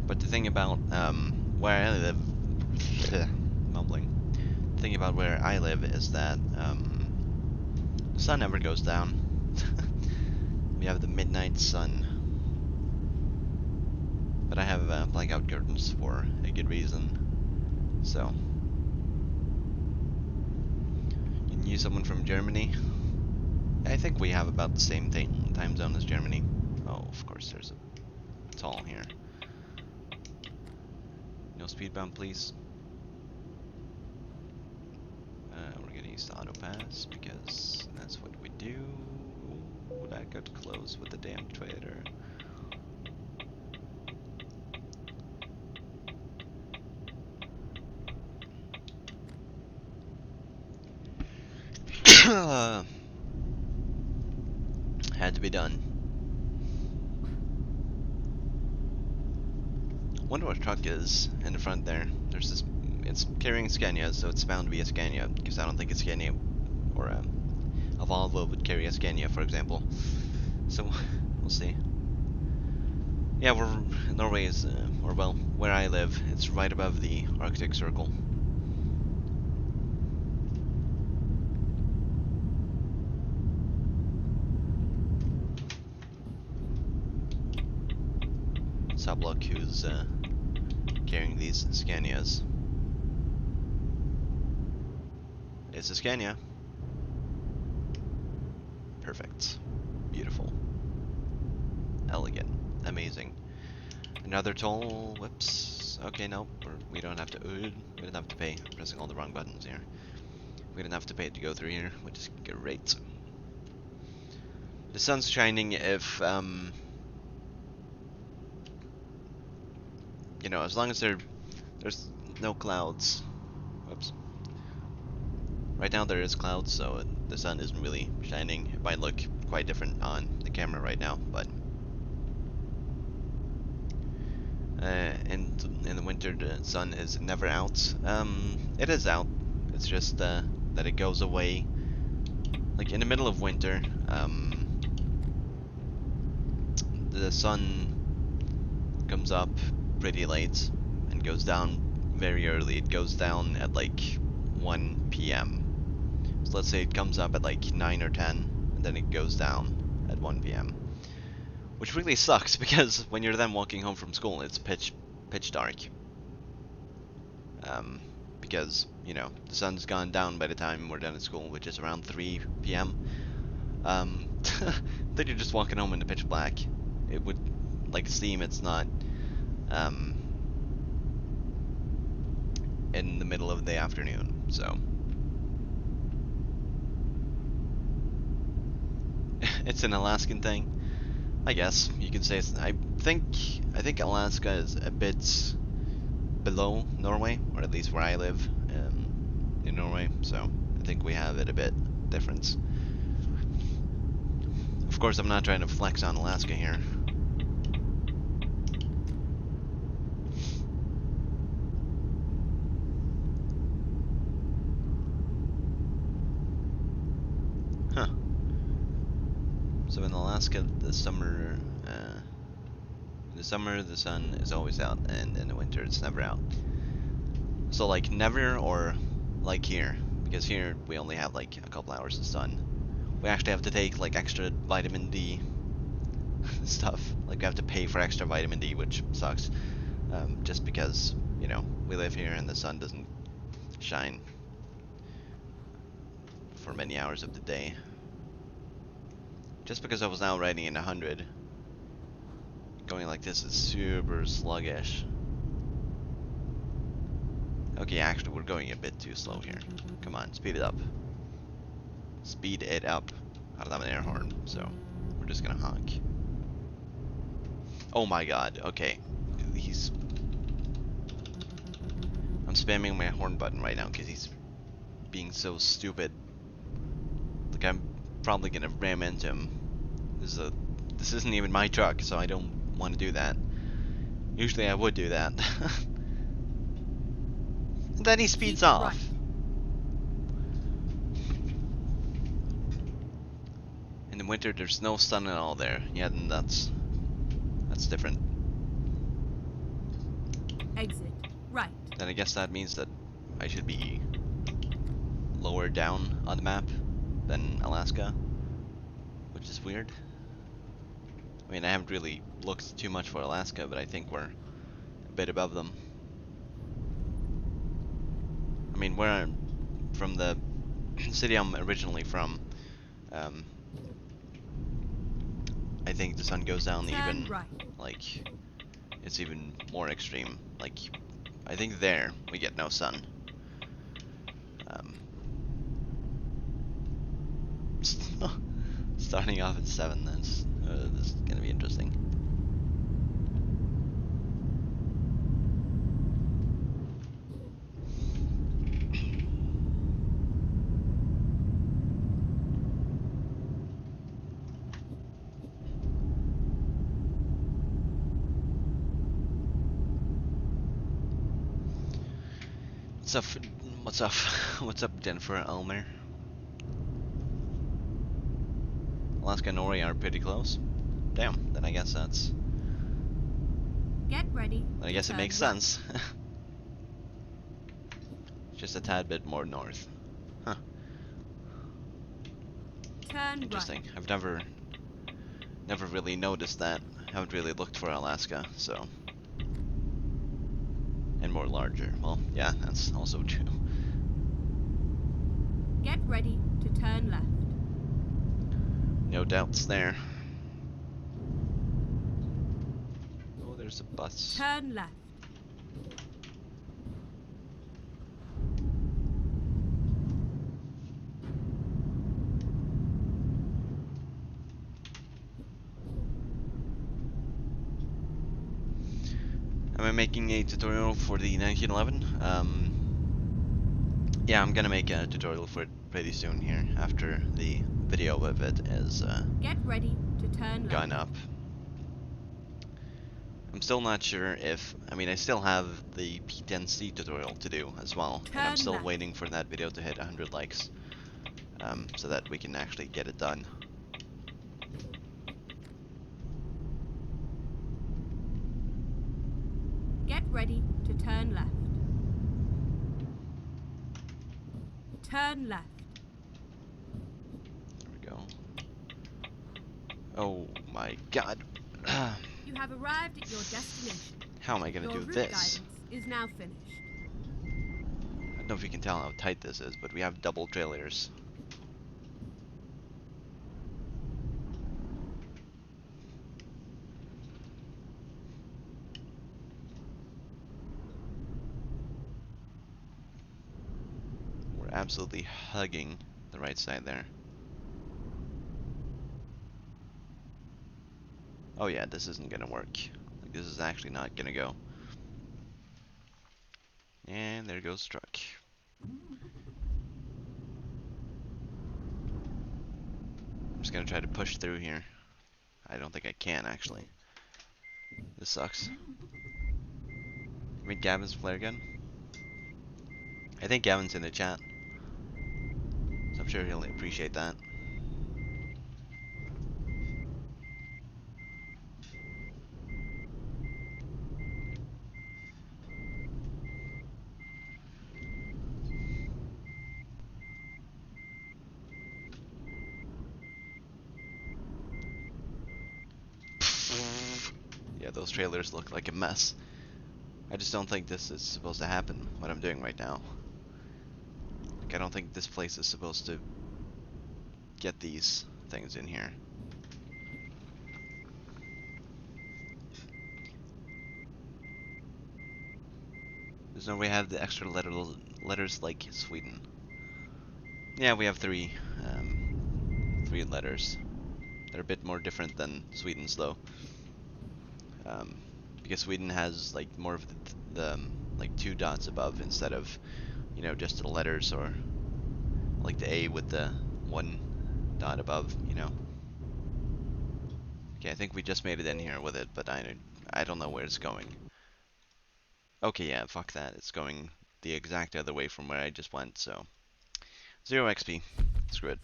But the thing about where I live, mumbling. The thing about where I live is that the sun never goes down. We have the midnight sun. But I have blackout curtains for a good reason. So, you knew someone from Germany? I think we have about the same time zone as Germany. Oh, of course, there's a toll here. No speed bump, please. We're gonna use the auto pass because that's what we do. Ooh, that got close with the damn trailer. Had to be done. Wonder what truck is in the front there. There's this. It's carrying Scania, so it's bound to be a Scania because I don't think a Scania or a Volvo would carry a Scania, for example. So we'll see. Yeah, Norway is, or well, where I live, it's right above the Arctic Circle. Sublock who's carrying these Scanias. It's a Scania. Perfect. Beautiful. Elegant. Amazing. Another toll. Whoops. Okay, nope. We don't have to. We don't have to pay. I'm pressing all the wrong buttons here. We don't have to pay to go through here, which is great. The sun's shining if you know, as long as there's no clouds. Whoops. Right now there is clouds, so the sun isn't really shining. It might look quite different on the camera right now, but in the winter the sun is never out. It is out. It's just that it goes away. Like in the middle of winter, the sun comes up pretty late and goes down very early. It goes down at like 1 p.m. So let's say it comes up at like 9 or 10, and then it goes down at 1 p.m. Which really sucks because when you're then walking home from school, it's pitch dark. Because you know the sun's gone down by the time we're done at school, which is around 3 p.m. Then you're just walking home in the pitch black. It would like seem it's not in the middle of the afternoon, so it's an Alaskan thing, I guess you could say. I think Alaska is a bit below Norway, or at least where I live in Norway, so I think we have it a bit different. Of course, I'm not trying to flex on Alaska here. Huh. So in Alaska, the summer the sun is always out, and in the winter it's never out. So like never, or like here, because here we only have like a couple hours of sun. We actually have to take like extra vitamin D stuff. Like we have to pay for extra vitamin D, which sucks. Just because, you know, we live here and the sun doesn't shine for many hours of the day. Just because I was now riding in 100, going like this is super sluggish. Okay, actually we're going a bit too slow here. Come on, speed it up. Speed it up. I don't have an air horn, so we're just gonna honk. Oh my god, okay. I'm spamming my horn button right now because he's being so stupid. Like I'm probably gonna ram into him. This isn't even my truck, so I don't want to do that. Usually I would do that. Then he Keep speeds off. right. In the winter, there's no sun at all there. Yeah, then that's different. Exit right. Then I guess that means that I should be lower down on the map than Alaska, which is weird. I mean, I haven't really looked too much for Alaska, but I think we're a bit above them. I mean, where I'm from, the city I'm originally from, um, I think the sun goes down Turn even, right. like, it's even more extreme. Like, I think there we get no sun. Um, starting off at 7, this is gonna be interesting. What's up? What's up? What's up, Jennifer Elmer? Alaska and Norway are pretty close. Damn. Then I guess that's. Get ready. Then I To guess it turn makes right. sense. Just a tad bit more north. Huh. Turn Interesting. right. I've never really noticed that. Haven't really looked for Alaska, so. And more larger. Well, yeah, that's also true. Get ready to turn left. No doubts there. Oh, there's a bus. Turn left. Am I making a tutorial for the 1911? Yeah, I'm gonna make a tutorial for it pretty soon here, after the video of it is Get ready to turn left. gone up. I'm still not sure if, I mean, I still have the P10C tutorial to do as well, and I'm Turn still left. waiting for that video to hit 100 likes, so that we can actually get it done. Get ready to turn left. Turn left. There we go. Oh my god. You have arrived at your destination. How am I gonna Your do route this? guidance is now finished. I don't know if you can tell how tight this is, but we have double trailers. We're absolutely hugging the right side there. Oh yeah, this isn't gonna work. Like, this is actually not gonna go. And there goes the truck. I'm just gonna try to push through here. I don't think I can, actually. This sucks. Meet Gavin's flare gun. I think Gavin's in the chat, so I'm sure he'll appreciate that. Yeah, those trailers look like a mess. I just don't think this is supposed to happen, what I'm doing right now. Like, I don't think this place is supposed to get these things in here. There's no way I have the extra letters like Sweden. Yeah, we have three letters. They're a bit more different than Sweden's, though. Because Sweden has like more of the like two dots above instead of, you know, just the letters, or like the A with the one dot above, you know. Okay, I think we just made it in here with it, but I don't know where it's going. Okay, yeah, fuck that. It's going the exact other way from where I just went, so 0 XP. Screw it.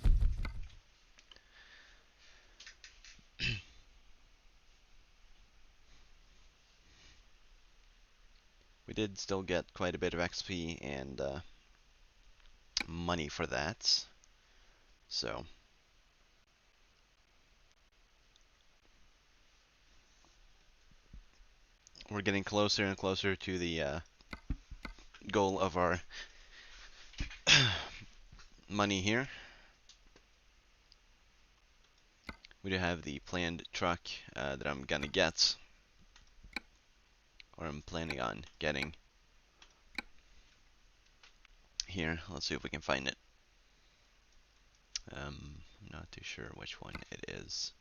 We did still get quite a bit of XP and money for that, so we're getting closer and closer to the goal of our money here. We do have the planned truck that I'm gonna get, or I'm planning on getting here. Let's see if we can find it. I'm not too sure which one it is.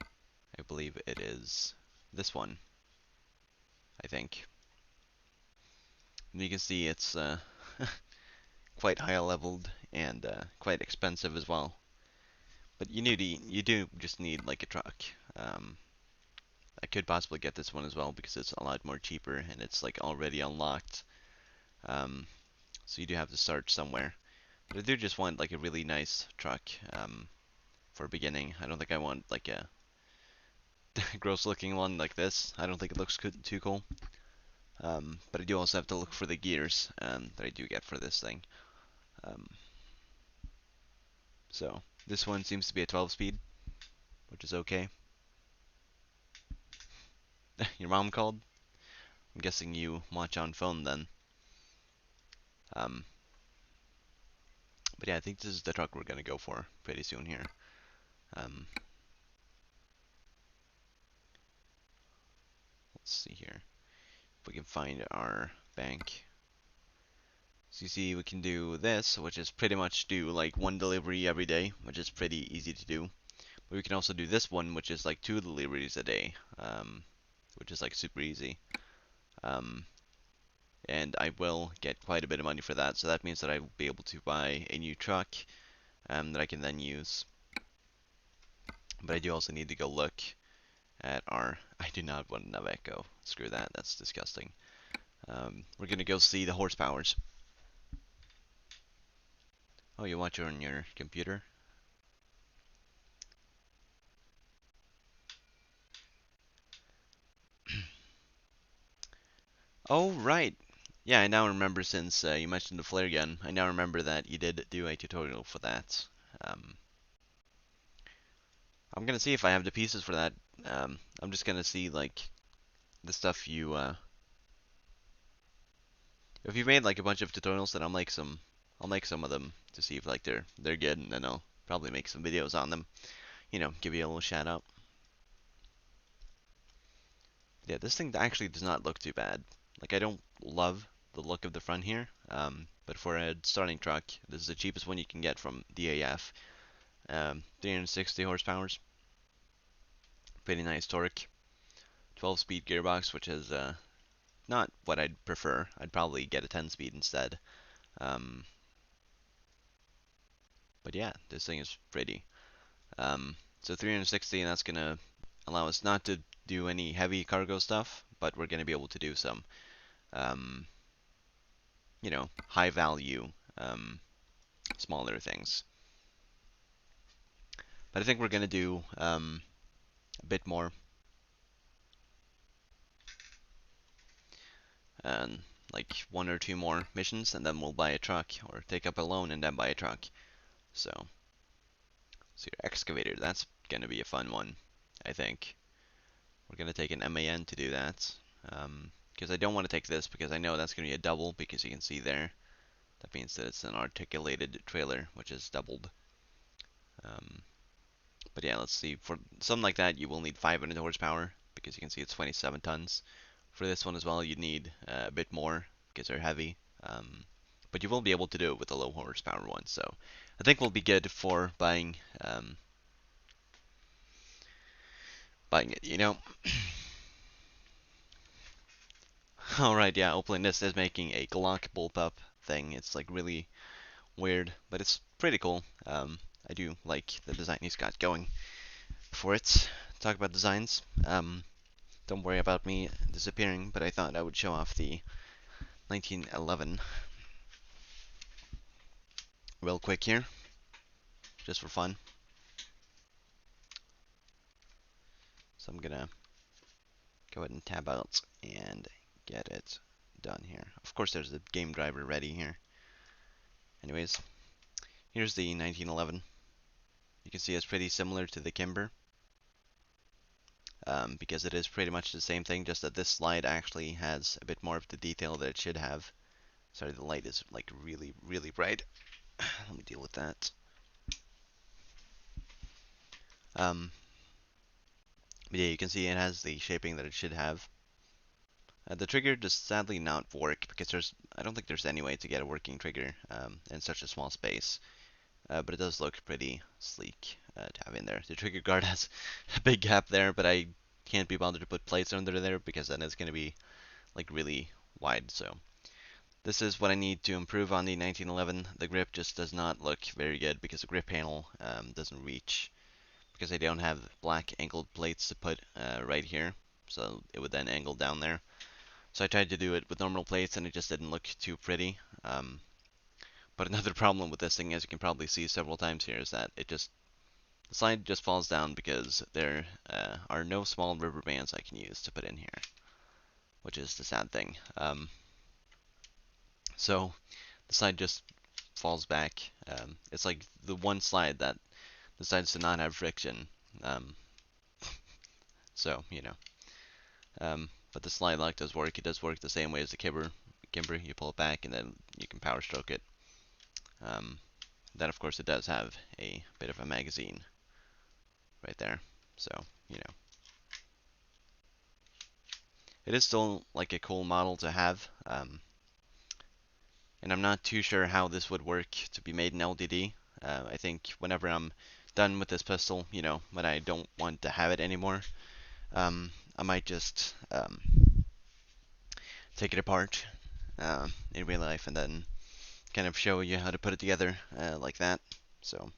I believe it is this one, I think. And you can see it's quite high leveled and quite expensive as well. But you do just need like a truck. I could possibly get this one as well because it's a lot more cheaper and it's like already unlocked. Um, so you do have to start somewhere. But I do just want like a really nice truck for beginning. I don't think I want like a gross looking one like this. I don't think it looks too cool. But I do also have to look for the gears that I do get for this thing. Um, so this one seems to be a 12 speed, which is okay. Your mom called? I'm guessing you watch on phone then. Um, but yeah, I think this is the truck we're gonna go for pretty soon here. Um, let's see here if we can find our bank. So you see, we can do this, which is pretty much do like one delivery every day, which is pretty easy to do. But we can also do this one, which is like 2 deliveries a day, which is like super easy. Um, and I will get quite a bit of money for that, so that means that I will be able to buy a new truck that I can then use. But I do also need to go look at our. I do not want an Naveco. Screw that. That's disgusting. We're gonna go see the horsepowers. Oh, you watch it on your computer? Oh, right. Yeah, I now remember since you mentioned the flare gun. I now remember that you did do a tutorial for that. Um, I'm gonna see if I have the pieces for that. I'm just gonna see like the stuff you if you made like a bunch of tutorials, then I'll make some of them to see if like they're good, and then I'll probably make some videos on them. You know, give you a little shout out. Yeah, this thing actually does not look too bad. Like I don't love the look of the front here, but for a starting truck, this is the cheapest one you can get from DAF. 360 horsepower, pretty nice torque. 12-speed gearbox, which is not what I'd prefer. I'd probably get a 10-speed instead. Um, but yeah, this thing is pretty. So 360, and that's gonna allow us not to do any heavy cargo stuff, but we're gonna be able to do some, um, high value, smaller things. But I think we're gonna do a bit more, and like one or two more missions, and then we'll buy a truck or take up a loan and then buy a truck. So, so your excavator, that's gonna be a fun one, I think. We're gonna take an MAN to do that. Because I don't want to take this because I know that's gonna be a double because you can see there. That means that it's an articulated trailer, which is doubled. Um, but yeah, let's see. For something like that, you will need 500 horsepower because you can see it's 27 tons. For this one as well, you need a bit more because they're heavy. But you will be able to do it with the low horsepower one. So I think we'll be good for buying it. All right, yeah. Opening this is making a Glock bullpup thing. It's like really weird, but it's pretty cool. I do like the design he's got going for it. Talk about designs. Don't worry about me disappearing, but I thought I would show off the 1911. Real quick here, just for fun. So I'm gonna go ahead and tab out and get it done here. Of course, there's the game driver ready here. Anyways, here's the 1911. You can see it's pretty similar to the Kimber, because it is pretty much the same thing, just that this slide actually has a bit more of the detail that it should have. Sorry, the light is like really, really bright. Let me deal with that. Um, but yeah, you can see it has the shaping that it should have. The trigger does sadly not work because I don't think there's any way to get a working trigger in such a small space. But it does look pretty sleek to have in there. The trigger guard has a big gap there, but I can't be bothered to put plates under there because then it's going to be like really wide. So this is what I need to improve on the 1911. The grip just does not look very good because the grip panel doesn't reach, because I don't have black angled plates to put right here. So it would then angle down there. So I tried to do it with normal plates and it just didn't look too pretty. But another problem with this thing, as you can probably see several times here, is that the slide just falls down because there are no small rubber bands I can use to put in here, which is the sad thing. So the slide just falls back. It's like the one slide that decides to not have friction. Um, so, you know. But the slide lock does work. It does work the same way as the Kimber. You pull it back and then you can power stroke it. Then, of course, it does have a bit of a magazine right there. So, you know. It is still like a cool model to have. And I'm not too sure how this would work to be made in LDD. I think whenever I'm done with this pistol, you know, when I don't want to have it anymore, I might just take it apart in real life and then kind of show you how to put it together like that. So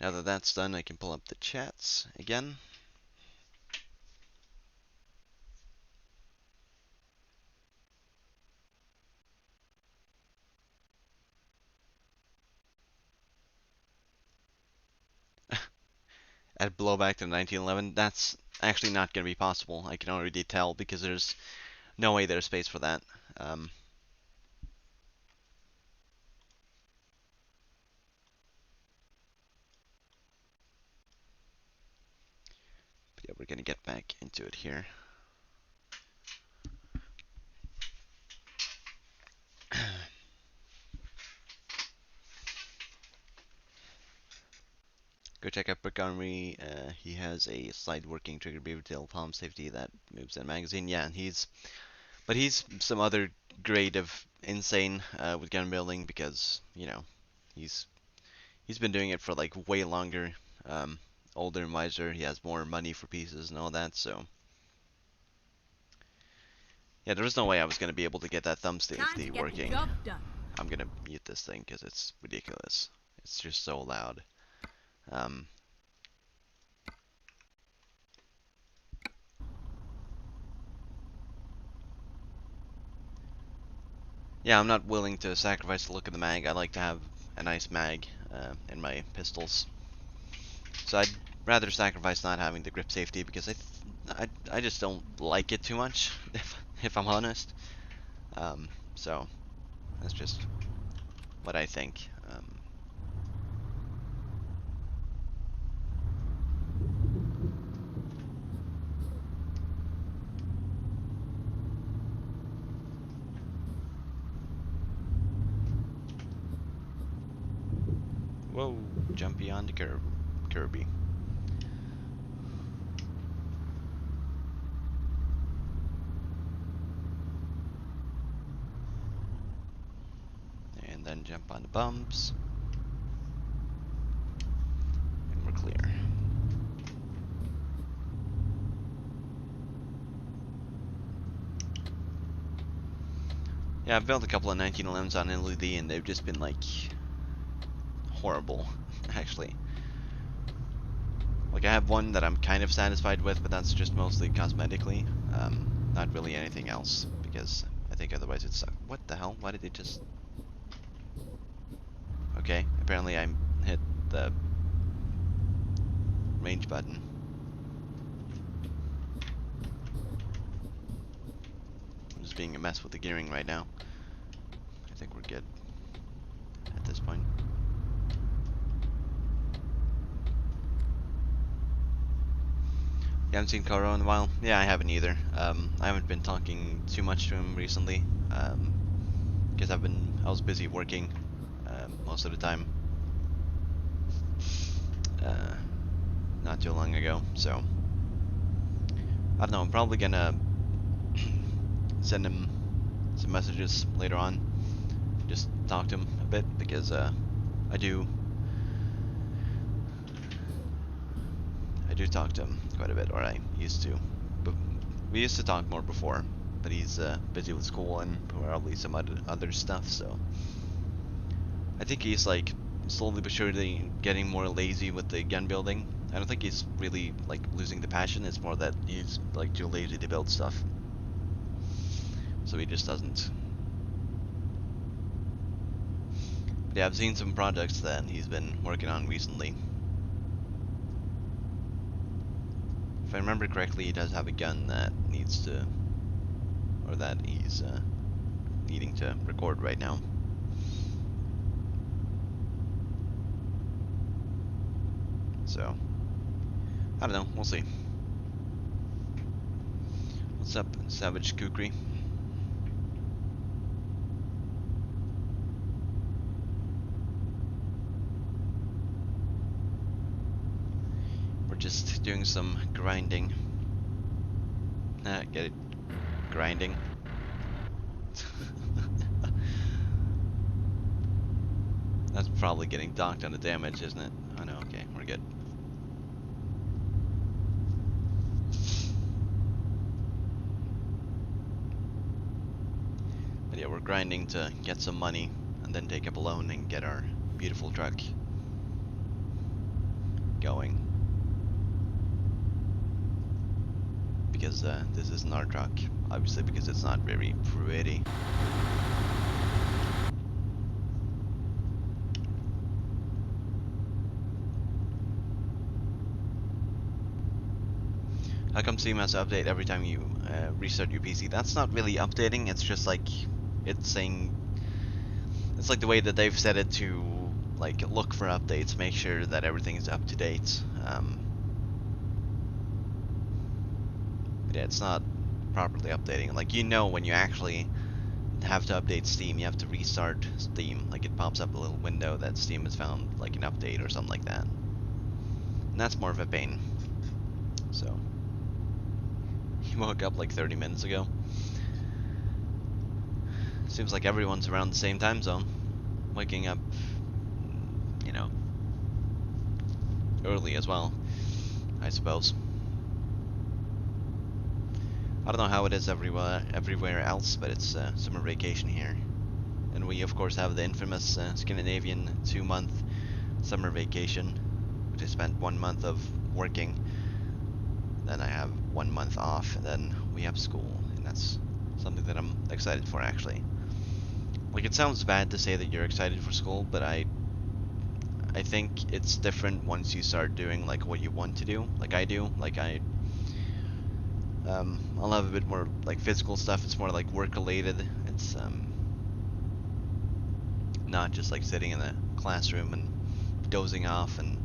now that that's done, I can pull up the chats again. Add blowback to 1911. That's actually not going to be possible. I can already tell because there's no way there's space for that. But yeah, we're going to get back into it here. Go check out Brick Armory. He has a slide working trigger beaver tail palm safety that moves in a magazine. Yeah, he's some other grade of insane with gun building because you know he's been doing it for like way longer. Older and wiser. He has more money for pieces and all that. So yeah, there was no way I was gonna be able to get that thumb Time to safety get the working. job done. I'm gonna mute this thing because it's ridiculous. It's just so loud. Um, Yeah, I'm not willing to sacrifice the look of the mag. I like to have a nice mag in my pistols. So I'd rather sacrifice not having the grip safety because I just don't like it too much, if I'm honest. So that's just what I think. Whoa, jump beyond the Kirby. And then jump on the bumps. And we're clear. Yeah, I've built a couple of 1911s on LED and they've just been like horrible, actually. Like, I have one that I'm kind of satisfied with, but that's just mostly cosmetically. Not really anything else, because I think otherwise it'd suck. What the hell? Why did it just... Okay, apparently I hit the range button. I'm just being a mess with the gearing right now. I think we're good at this point. You haven't seen Koro in a while? Yeah, I haven't either. I haven't been talking too much to him recently, because I was busy working most of the time, uh, not too long ago. So I don't know. I'm probably gonna send him some messages later on, just talk to him a bit because I do talk to him quite a bit, or I used to. But we used to talk more before, but he's busy with school and probably some other stuff. So I think he's like slowly but surely getting more lazy with the gun building. I don't think he's really like losing the passion. It's more that he's like too lazy to build stuff, so he just doesn't. But yeah, I've seen some projects that he's been working on recently. If I remember correctly, he does have a gun that needs to, or that he's needing to record right now. So, I don't know, we'll see. What's up, Savage Kukri? We're just doing some grinding. Get it? Grinding. That's probably getting docked on the damage, isn't it? Oh no, okay, we're good. But yeah, we're grinding to get some money and then take up a loan and get our beautiful truck going. Because this isn't our truck, obviously, because it's not very pretty. How come Steam has to update every time you restart your PC? That's not really updating, it's just like, it's saying, it's like the way that they've set it to like look for updates, make sure that everything is up to date. But yeah, it's not properly updating. Like, you know, when you actually have to update Steam, you have to restart Steam. Like, it pops up a little window that Steam has found like an update or something like that. And that's more of a pain. So, he woke up like 30 minutes ago. Seems like everyone's around the same time zone. Waking up, you know, early as well, I suppose. I don't know how it is everywhere else, but it's summer vacation here. And we, of course, have the infamous Scandinavian 2-month summer vacation, which I spent 1 month of working. Then I have 1 month off, and then we have school, and that's something that I'm excited for, actually. Like, it sounds bad to say that you're excited for school, but I think it's different once you start doing like what you want to do, like I do. Like I'll have a bit more like physical stuff. It's more like work related. It's not just like sitting in a classroom and dozing off and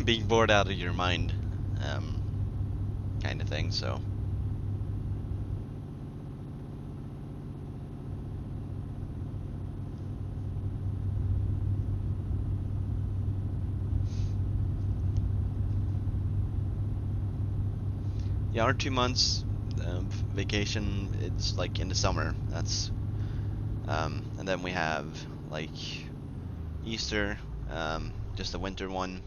being bored out of your mind, kind of thing. So yeah, our 2 months vacation, it's like in the summer. That's and then we have like Easter, just a winter one,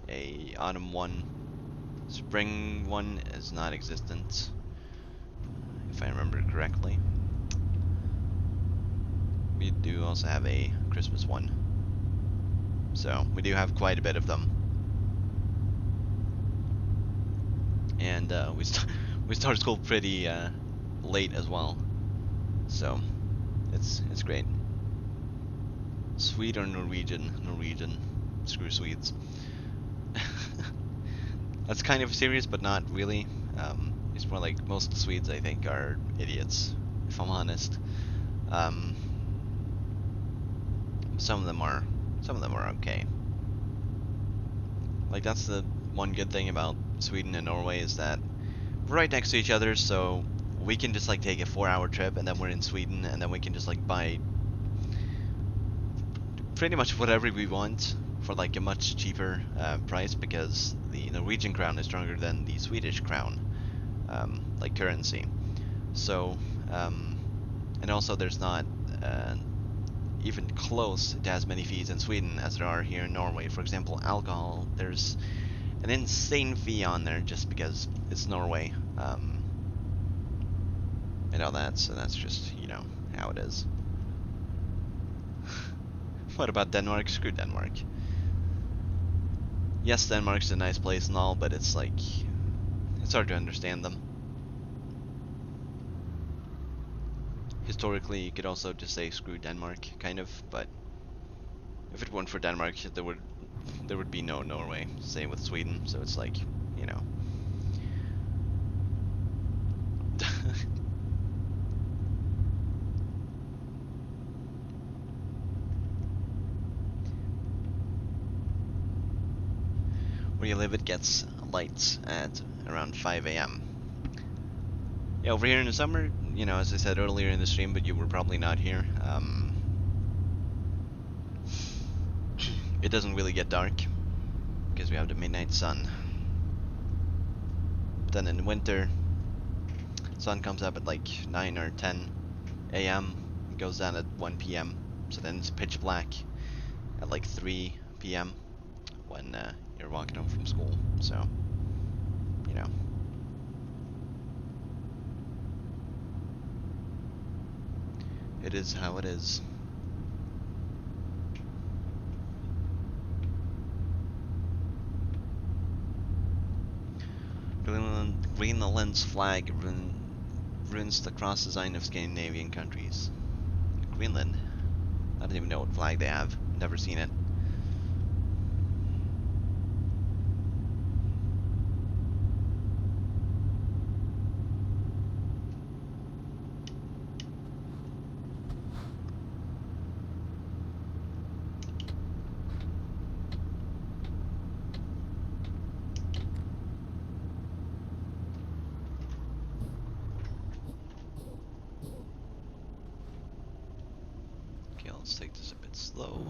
a autumn one, spring one is not existent, if I remember correctly. We do also have a Christmas one, so we do have quite a bit of them. and we start school pretty late as well. So it's great. Swede or Norwegian? Norwegian. Screw Swedes. That's kind of serious, but not really. It's more like most Swedes, I think, are idiots, if I'm honest. Um, some of them are, some of them are okay. Like that's the one good thing about Sweden and Norway is that we're right next to each other, so we can just like take a 4-hour trip, and then we're in Sweden, and then we can just like buy pretty much whatever we want for like a much cheaper price because the Norwegian crown is stronger than the Swedish crown, like currency. So, and also there's not even close to as many fees in Sweden as there are here in Norway. For example, alcohol, there's an insane fee on there just because it's Norway, and all that. So that's just how it is. What about Denmark? Screw Denmark. Yes, Denmark's a nice place and all, but it's like it's hard to understand them. Historically, you could also just say screw Denmark, kind of, but if it weren't for Denmark, there would be no Norway. Same with Sweden, so it's like, you know. Where you live, it gets lights at around 5 a.m. Yeah, over here in the summer, as I said earlier in the stream, but you were probably not here, it doesn't really get dark because we have the midnight sun. But then in winter, sun comes up at like 9 or 10 a.m. It goes down at 1 p.m. So then it's pitch black at like 3 p.m. when you're walking home from school. So, you know. It is how it is. Greenland's flag ruins the cross design of Scandinavian countries. Greenland? I don't even know what flag they have. Never seen it. Okay, let's take this a bit slow.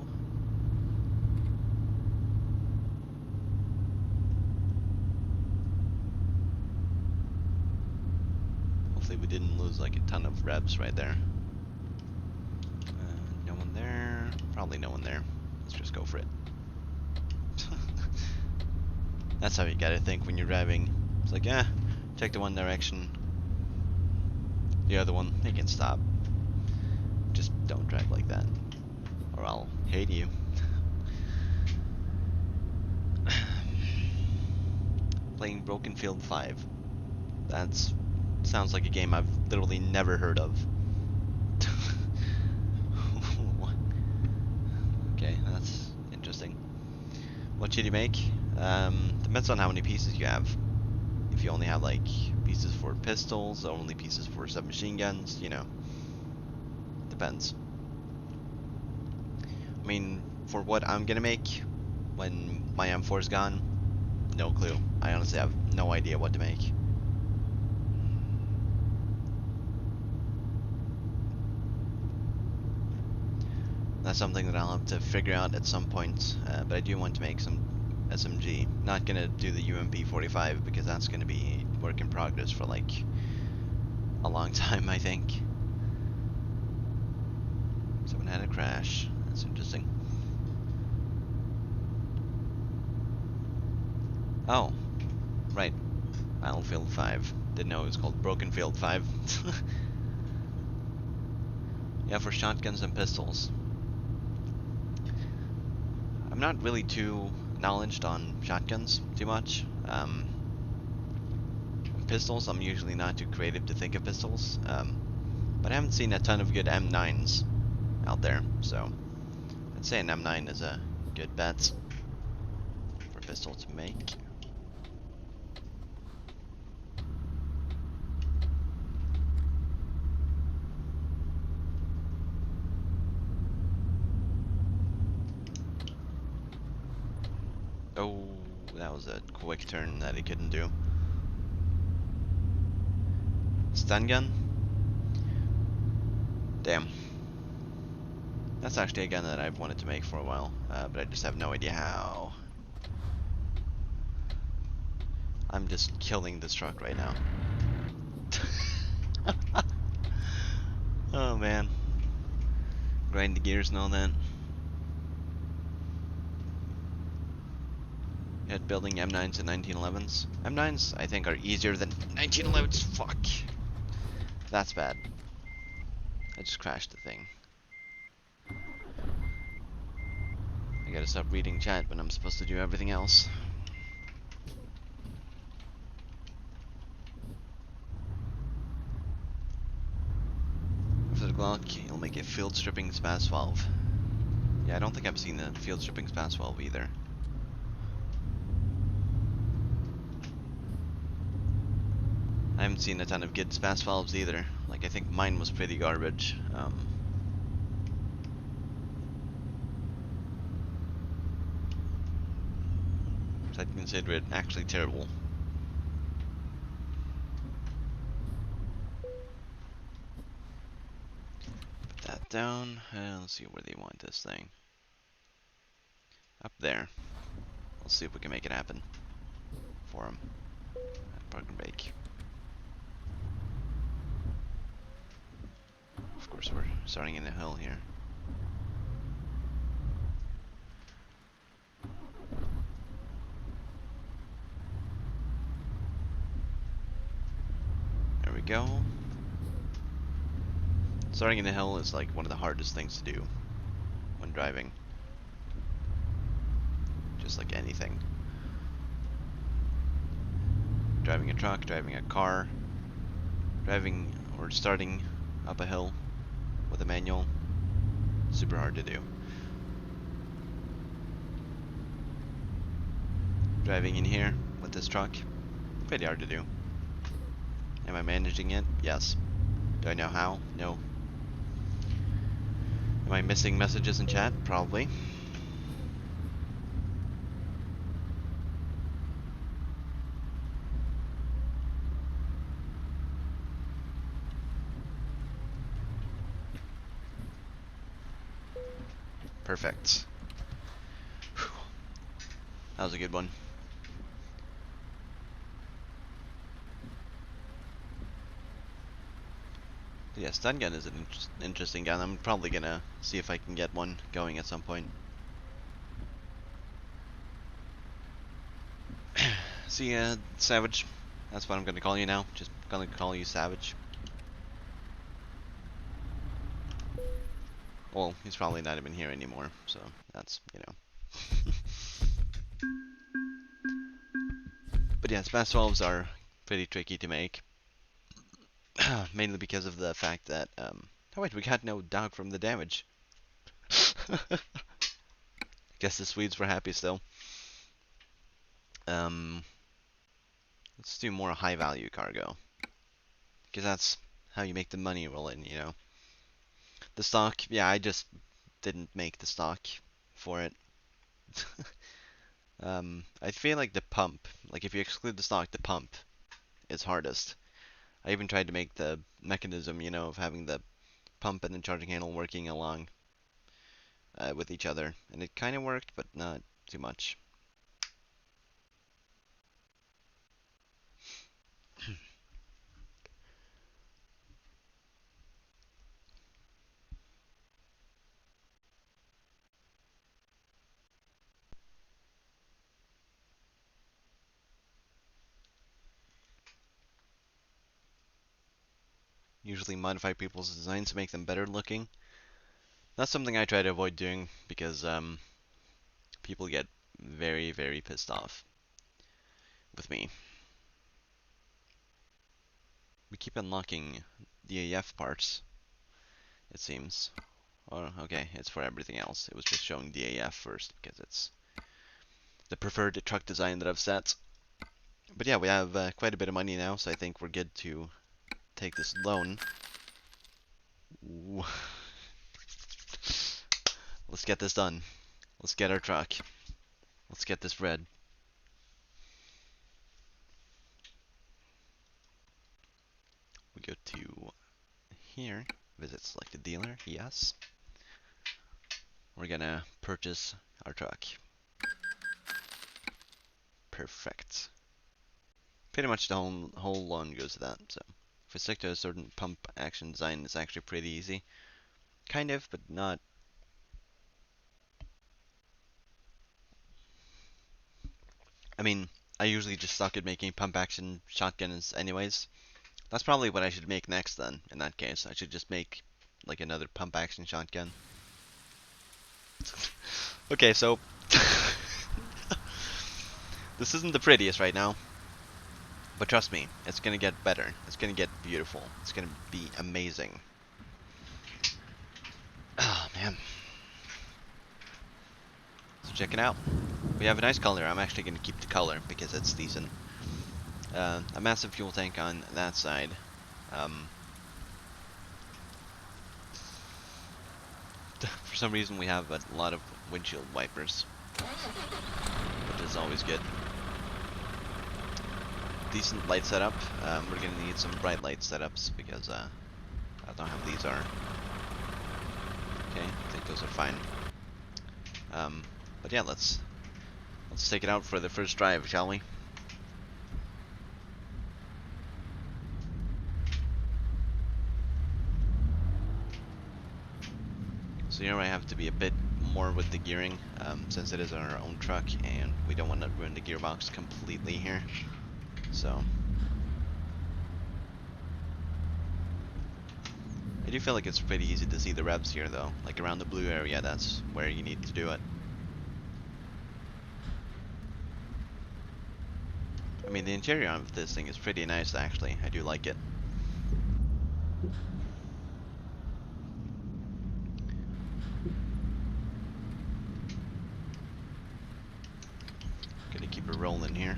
Hopefully we didn't lose like a ton of revs right there. No one there. Probably no one there. Let's just go for it. That's how you gotta think when you're driving. It's like, check the one direction. The other one, they can stop. Just don't drive like that, or I'll hate you. Playing Broken Field 5. That's sounds like a game I've literally never heard of. Okay, that's interesting. What should you make? Depends on how many pieces you have. If you only have like pieces for pistols, or only pieces for submachine guns, depends. I mean, for what I'm gonna make when my M4 is gone, no clue. I honestly have no idea what to make. That's something that I'll have to figure out at some point, but I do want to make some SMG. Not gonna do the UMP 45 because that's gonna be work in progress for like a long time, I think. Someone had a crash. That's interesting. Oh, right. Battlefield 5. Didn't know it was called Broken Field 5. Yeah, for shotguns and pistols. I'm not really too knowledgeable on shotguns too much. pistols, I'm usually not too creative to think of pistols. But I haven't seen a ton of good M9s out there, so I'd say an M9 is a good bet for a pistol to make. Oh, that was a quick turn that he couldn't do. Stun gun? Damn. That's actually a gun that I've wanted to make for a while, but I just have no idea how. I'm just killing this truck right now. Oh man. Grind the gears and all that. Yet building M9s and 1911s. M9s, I think, are easier than 1911s. Fuck. That's bad. I just crashed the thing. I gotta stop reading chat when I'm supposed to do everything else. After the Glock, you'll make a field stripping SPAS valve. Yeah, I don't think I've seen a field stripping SPAS valve either. I haven't seen a ton of good SPAS valves either. Like, I think mine was pretty garbage. So I'd consider it actually terrible. Put that down. Let's see where they want this thing. Up there. Let's see if we can make it happen for them. Park and bake. Of course, we're starting in a hill here. There we go. Starting in a hill is like one of the hardest things to do when driving. Just like anything. Driving a truck, driving a car, driving or starting up a hill with a manual, super hard to do. Driving in here with this truck, pretty hard to do. Am I managing it? Yes. Do I know how? No. Am I missing messages in chat? Probably. Perfect. Whew. That was a good one. Yeah, stun gun is an interesting gun. I'm probably gonna see if I can get one going at some point. See, Savage. That's what I'm gonna call you now. Just gonna call you Savage. Well, he's probably not even here anymore, so that's, you know. But yeah, SPAS valves are pretty tricky to make. Mainly because of the fact that, oh wait, we got no dog from the damage. Guess the Swedes were happy still. Um, let's do more high value cargo. Because that's how you make the money roll in, you know. The stock, yeah, I just didn't make the stock for it. I feel like the pump, like if you exclude the stock, the pump is hardest. I even tried to make the mechanism, you know, of having the pump and the charging handle working along with each other, and it kind of worked, but not too much. Usually modify people's designs to make them better looking. That's something I try to avoid doing because people get very, very pissed off with me. We keep unlocking the AF parts, it seems. Oh, okay, it's for everything else. It was just showing the AF first because it's the preferred truck design that I've set. But yeah, we have quite a bit of money now, so I think we're good to take this loan. Ooh. Let's get this done. Let's get our truck. Let's get this red. We go to here, visit selected dealer, yes. We're gonna purchase our truck. Perfect. Pretty much the whole loan goes to that, so. If we stick to a certain pump action design, it's actually pretty easy. Kind of, but not. I mean, I usually just suck at making pump action shotguns anyways. That's probably what I should make next then, in that case. I should just make, like, another pump action shotgun. Okay, so. This isn't the prettiest right now. But trust me, it's gonna get better. It's gonna get beautiful. It's gonna be amazing. Oh, man. So check it out. We have a nice color. I'm actually gonna keep the color because it's decent. A massive fuel tank on that side. For some reason we have a lot of windshield wipers, which is always good. Decent light setup. We're gonna need some bright light setups because I don't know how these are. Okay, I think those are fine. But yeah, let's take it out for the first drive, shall we? So here I have to be a bit more with the gearing, since it is our own truck and we don't want to ruin the gearbox completely here. So I do feel like it's pretty easy to see the revs here though, like around the blue area, that's where you need to do it. I mean, the interior of this thing is pretty nice actually, I do like it. Gonna keep it rolling here.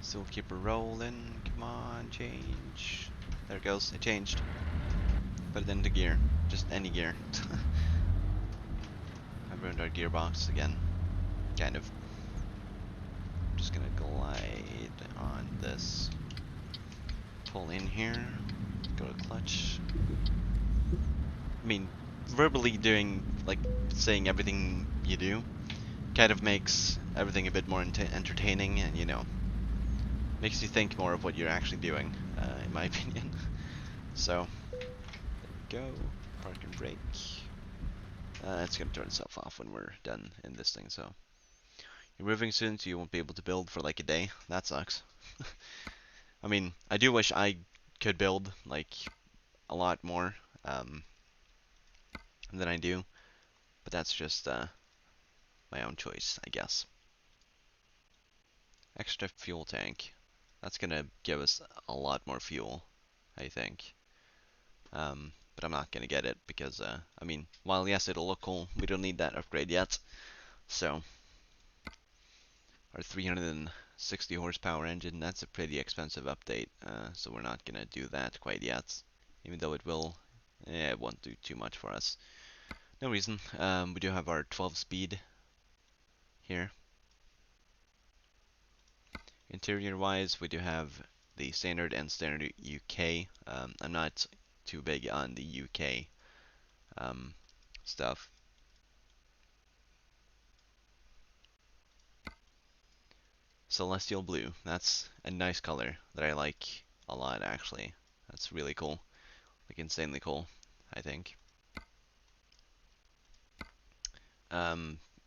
Still keep it rolling, come on, change. There it goes, it changed. Put it into gear, just any gear. I ruined our gearbox again, kind of. Just gonna glide on this. Pull in here, go to clutch. I mean, verbally doing, like, saying everything you do kind of makes everything a bit more entertaining and, you know, makes you think more of what you're actually doing, in my opinion. So, there we go, park and brake. It's gonna turn itself off when we're done in this thing, so. You're moving soon, so you won't be able to build for like a day. That sucks. I mean, I do wish I could build, like, a lot more, than I do, but that's just, my own choice, I guess. Extra fuel tank. That's gonna give us a lot more fuel, I think. But I'm not gonna get it because, I mean, while yes, it'll look cool, we don't need that upgrade yet. So, our 360 horsepower engine, that's a pretty expensive update, so we're not gonna do that quite yet. Even though it will, it won't do too much for us. No reason. We do have our 12 speed here. Interior wise, we do have the standard and standard UK. I'm not too big on the UK stuff. Celestial blue, that's a nice color that I like a lot actually. That's really cool, like insanely cool, I think.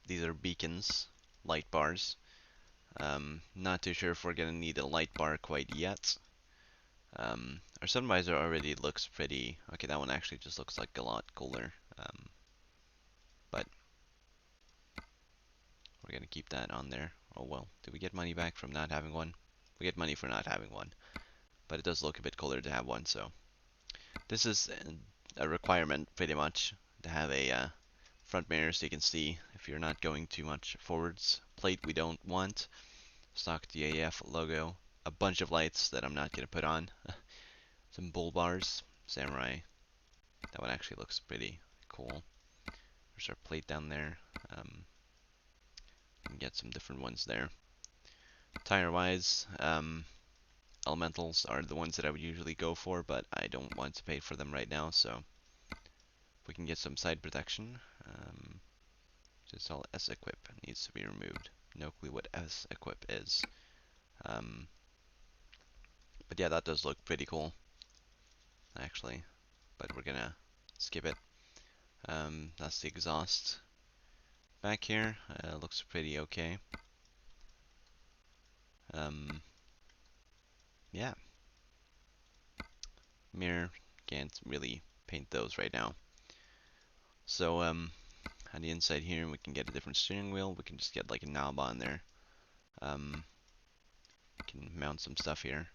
These are beacons, light bars. Not too sure if we're gonna need a light bar quite yet. Our sun visor already looks pretty. Okay, that one actually just looks like a lot cooler. But we're gonna keep that on there. Oh well, do we get money back from not having one? We get money for not having one, but it does look a bit cooler to have one, so. This is a requirement, pretty much, to have a front mirror so you can see if you're not going too much forwards. Plate we don't want. Stock DAF logo. A bunch of lights that I'm not going to put on. Some bull bars. Samurai. That one actually looks pretty cool. There's our plate down there. You can get some different ones there. Tire-wise, elementals are the ones that I would usually go for, but I don't want to pay for them right now, so if we can get some side protection. Just all S-equip needs to be removed. No clue what S-equip is. But yeah, that does look pretty cool, actually. But we're gonna skip it. That's the exhaust. Back here, looks pretty okay. Yeah. Mirror, can't really paint those right now. So, on the inside here, we can get a different steering wheel. We can just get like a knob on there. Can mount some stuff here.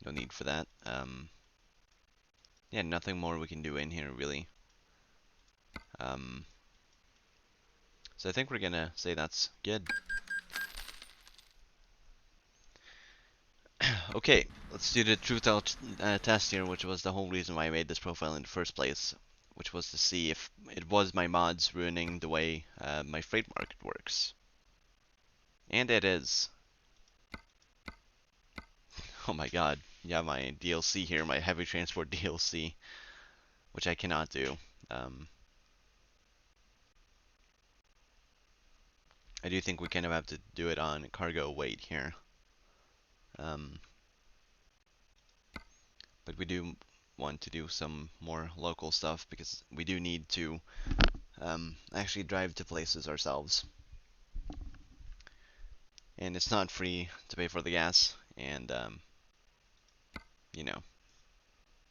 No need for that. Yeah, nothing more we can do in here, really. So I think we're gonna say that's good. Okay, let's do the truth out test here, which was the whole reason why I made this profile in the first place, which was to see if it was my mods ruining the way my freight market works. And it is. Oh my god. Yeah, my DLC here, my heavy transport DLC, which I cannot do. I do think we kind of have to do it on cargo weight here. But we do want to do some more local stuff because we do need to actually drive to places ourselves. And it's not free to pay for the gas, and you know.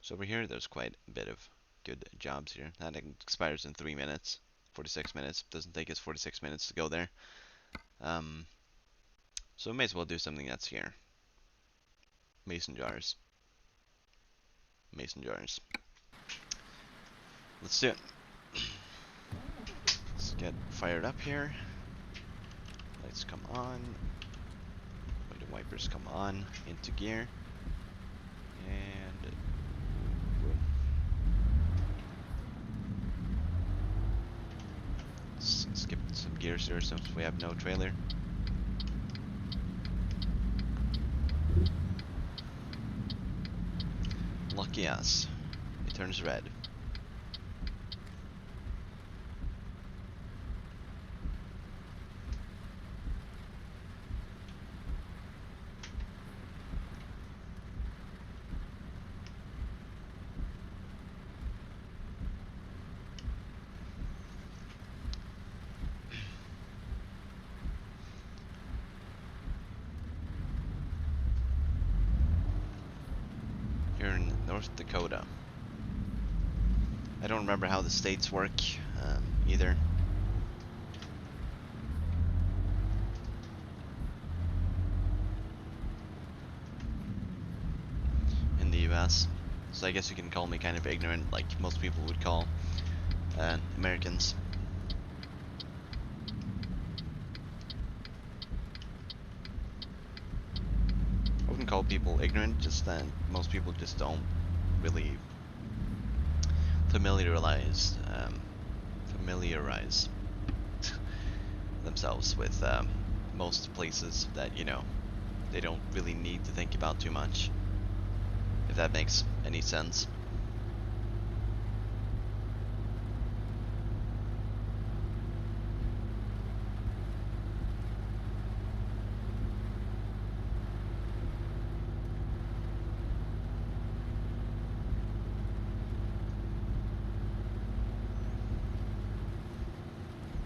So over here, there's quite a bit of good jobs here. That expires in 3 minutes, 46 minutes. Doesn't take us 46 minutes to go there. So we may as well do something that's here. Mason jars. Mason jars. Let's do it. Let's get fired up here. Lights come on. Window wipers come on. Into gear. And boom. Skip some gears here since we have no trailer. Lucky us. It turns red. Here in North Dakota. I don't remember how the states work either. In the US. So I guess you can call me kind of ignorant, like most people would call Americans. I wouldn't call people ignorant, just that most people just don't really familiarize themselves with most places that, you know, they don't really need to think about too much, if that makes any sense.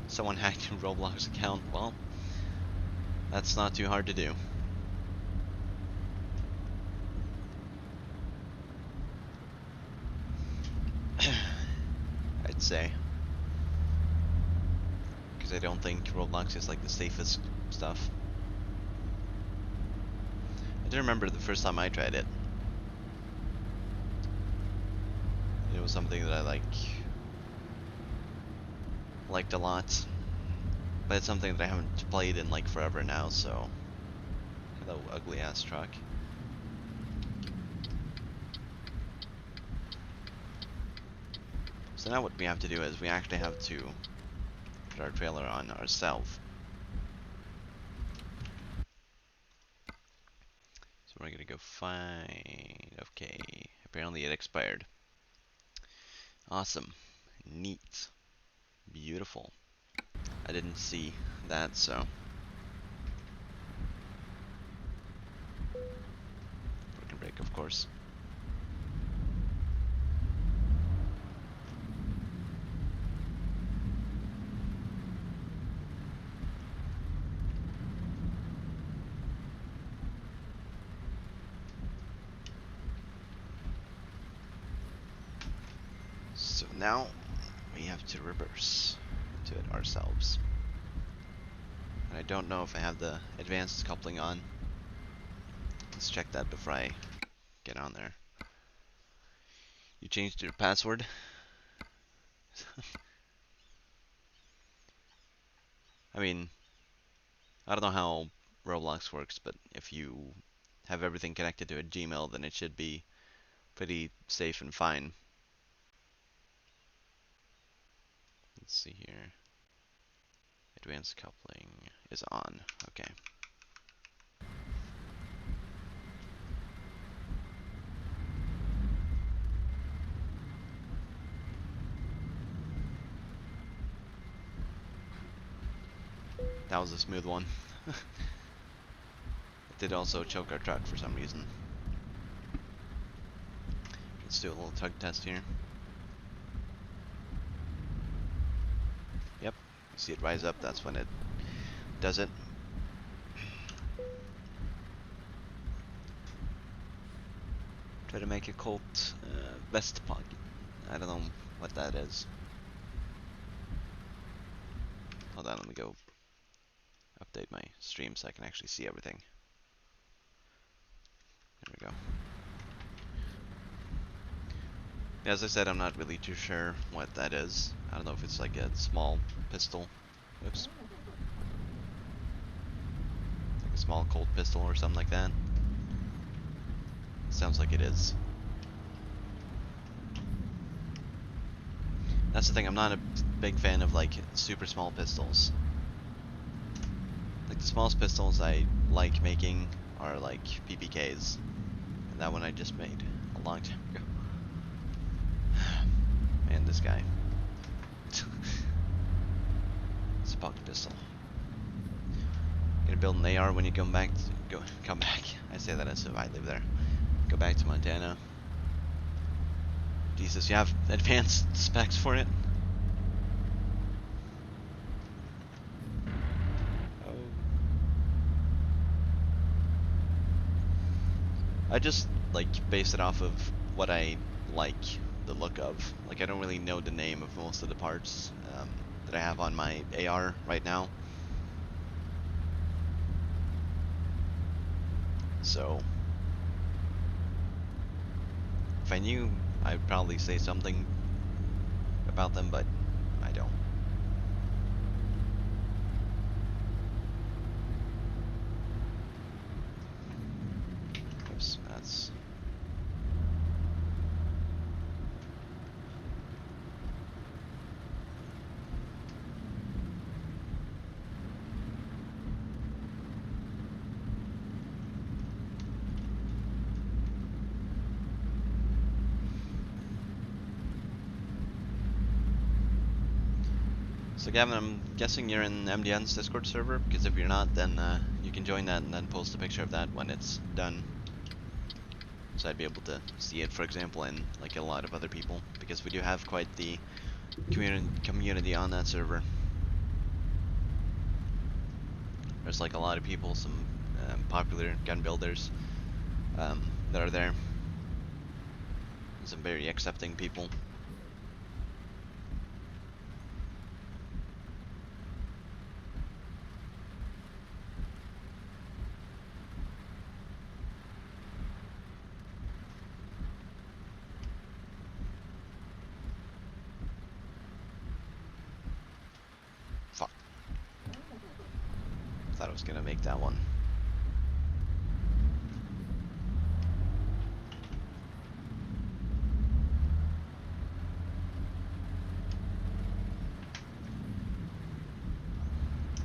Someone hacked your Roblox account. Well, that's not too hard to do. I'd say. because I don't think Roblox is like the safest stuff. I do remember the first time I tried it. It was something that I liked a lot, but it's something that I haven't played in like forever now. So, hello, ugly ass truck. So now what we have to do is we actually have to put our trailer on ourselves. So we're gonna go find. Okay, apparently it expired. Awesome, neat, beautiful. I didn't see that, so broken brake, of course. So now we have to reverse into it ourselves. And I don't know if I have the advanced coupling on. Let's check that before I get on there. You changed your password? I mean, I don't know how Roblox works, but if you have everything connected to a Gmail, then it should be pretty safe and fine. Let's see here. Advanced coupling is on. Okay. That was a smooth one. It did also choke our truck for some reason. Let's do a little tug test here. Yep, you see it rise up, that's when it does it. Try to make a Colt vest pocket. I don't know what that is. Hold on, let me go update my stream so I can actually see everything. There we go. As I said, I'm not really too sure what that is. I don't know if it's like a small pistol. Oops. Like a small Colt pistol or something like that. Sounds like it is. That's the thing, I'm not a big fan of like super small pistols. Like the smallest pistols I like making are like PPKs. And that one I just made a long time ago. Man, this guy. It's a pocket pistol. Gonna build an AR when you come back. Come back. I say that as if I live there. Go back to Montana. Jesus, you have advanced specs for it? Oh. I just like base it off of what I like the look of. Like I don't really know the name of most of the parts that I have on my AR right now. So if I knew, I'd probably say something about them, but I don't. Oops, that's... So Gavin, I'm guessing you're in MDN's Discord server, because if you're not, then you can join that and then post a picture of that when it's done. So I'd be able to see it, for example, and like a lot of other people, because we do have quite the community on that server. There's like a lot of people, some popular gun builders that are there. Some very accepting people. was gonna make that one.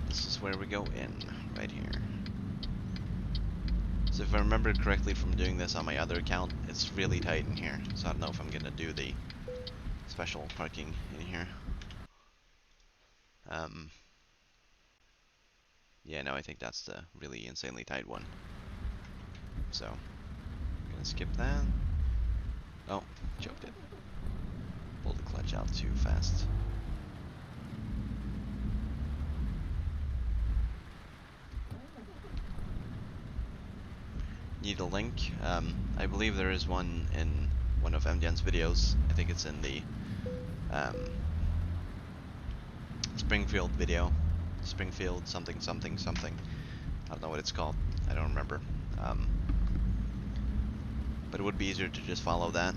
This is where we go in, right here. So if I remember correctly from doing this on my other account, it's really tight in here. So I don't know if I'm gonna do the special parking in here. Yeah, no, I think that's the really insanely tight one. So, I'm gonna skip that. Oh, choked it. Pulled the clutch out too fast. Need a link. I believe there is one in one of MDN's videos. I think it's in the um, Springfield video. Springfield something something something. I don't know what it's called. I don't remember. But it would be easier to just follow that,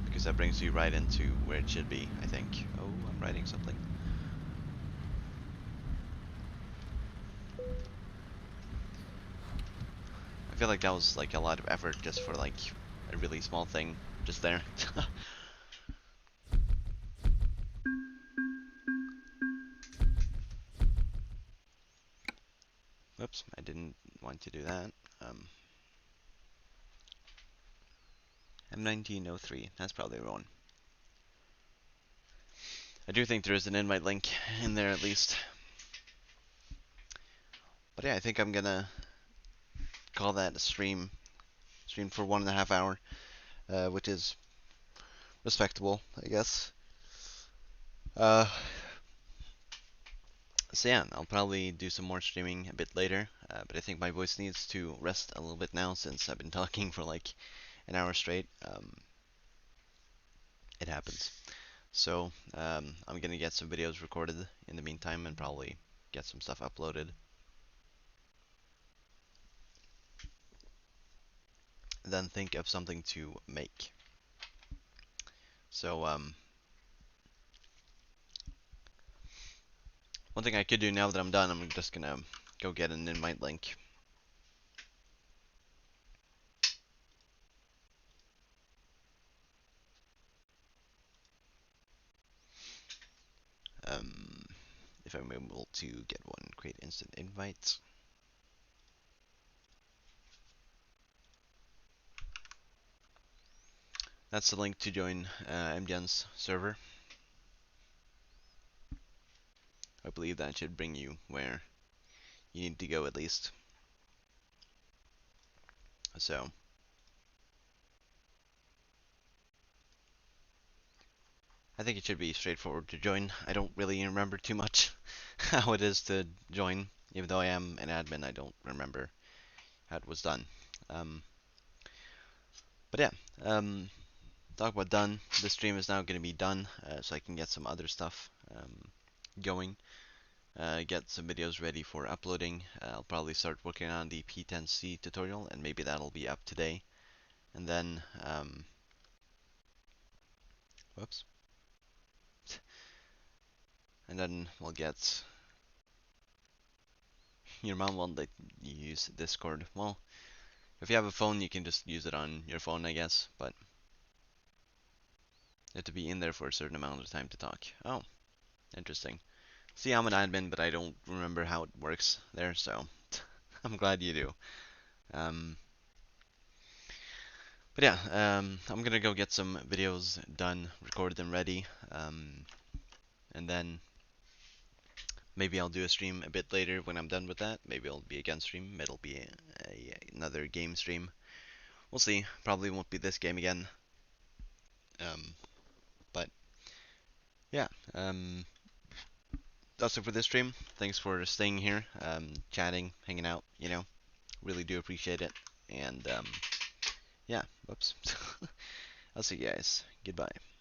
because that brings you right into where it should be, I think. Oh, I'm writing something. I feel like that was like a lot of effort just for like a really small thing just there. Whoops, I didn't want to do that. M1903, that's probably the one. I do think there is an invite link in there at least. But yeah, I think I'm gonna call that a stream. Stream for 1.5 hours, which is respectable, I guess. Uh, so yeah, I'll probably do some more streaming a bit later, but I think my voice needs to rest a little bit now since I've been talking for like an hour straight. It happens. So I'm gonna get some videos recorded in the meantime and probably get some stuff uploaded. Then think of something to make. So one thing I could do now that I'm done, I'm just gonna go get an invite link. Um, if I'm able to get one, create instant invites. That's the link to join MDN's server. I believe that should bring you where you need to go at least. So I think it should be straightforward to join. I don't really remember too much how it is to join. Even though I am an admin, I don't remember how it was done. Um, but yeah, talk about done. The stream is now going to be done, so I can get some other stuff going. Get some videos ready for uploading. I'll probably start working on the P10C tutorial, and maybe that'll be up today. And then, whoops. And then we'll get. Your mom won't let you use Discord. Well, if you have a phone, you can just use it on your phone, I guess. But you have to be in there for a certain amount of time to talk. Oh, interesting. See, I'm an admin, but I don't remember how it works there, so I'm glad you do. Um, but yeah, I'm gonna go get some videos done, recorded and ready, and then maybe I'll do a stream a bit later when I'm done with that. Maybe it'll be a gun stream, maybe it'll be another game stream. We'll see. Probably won't be this game again. But yeah, that's it for this stream. Thanks for staying here, chatting, hanging out. Really do appreciate it. And yeah, whoops. I'll see you guys. Goodbye.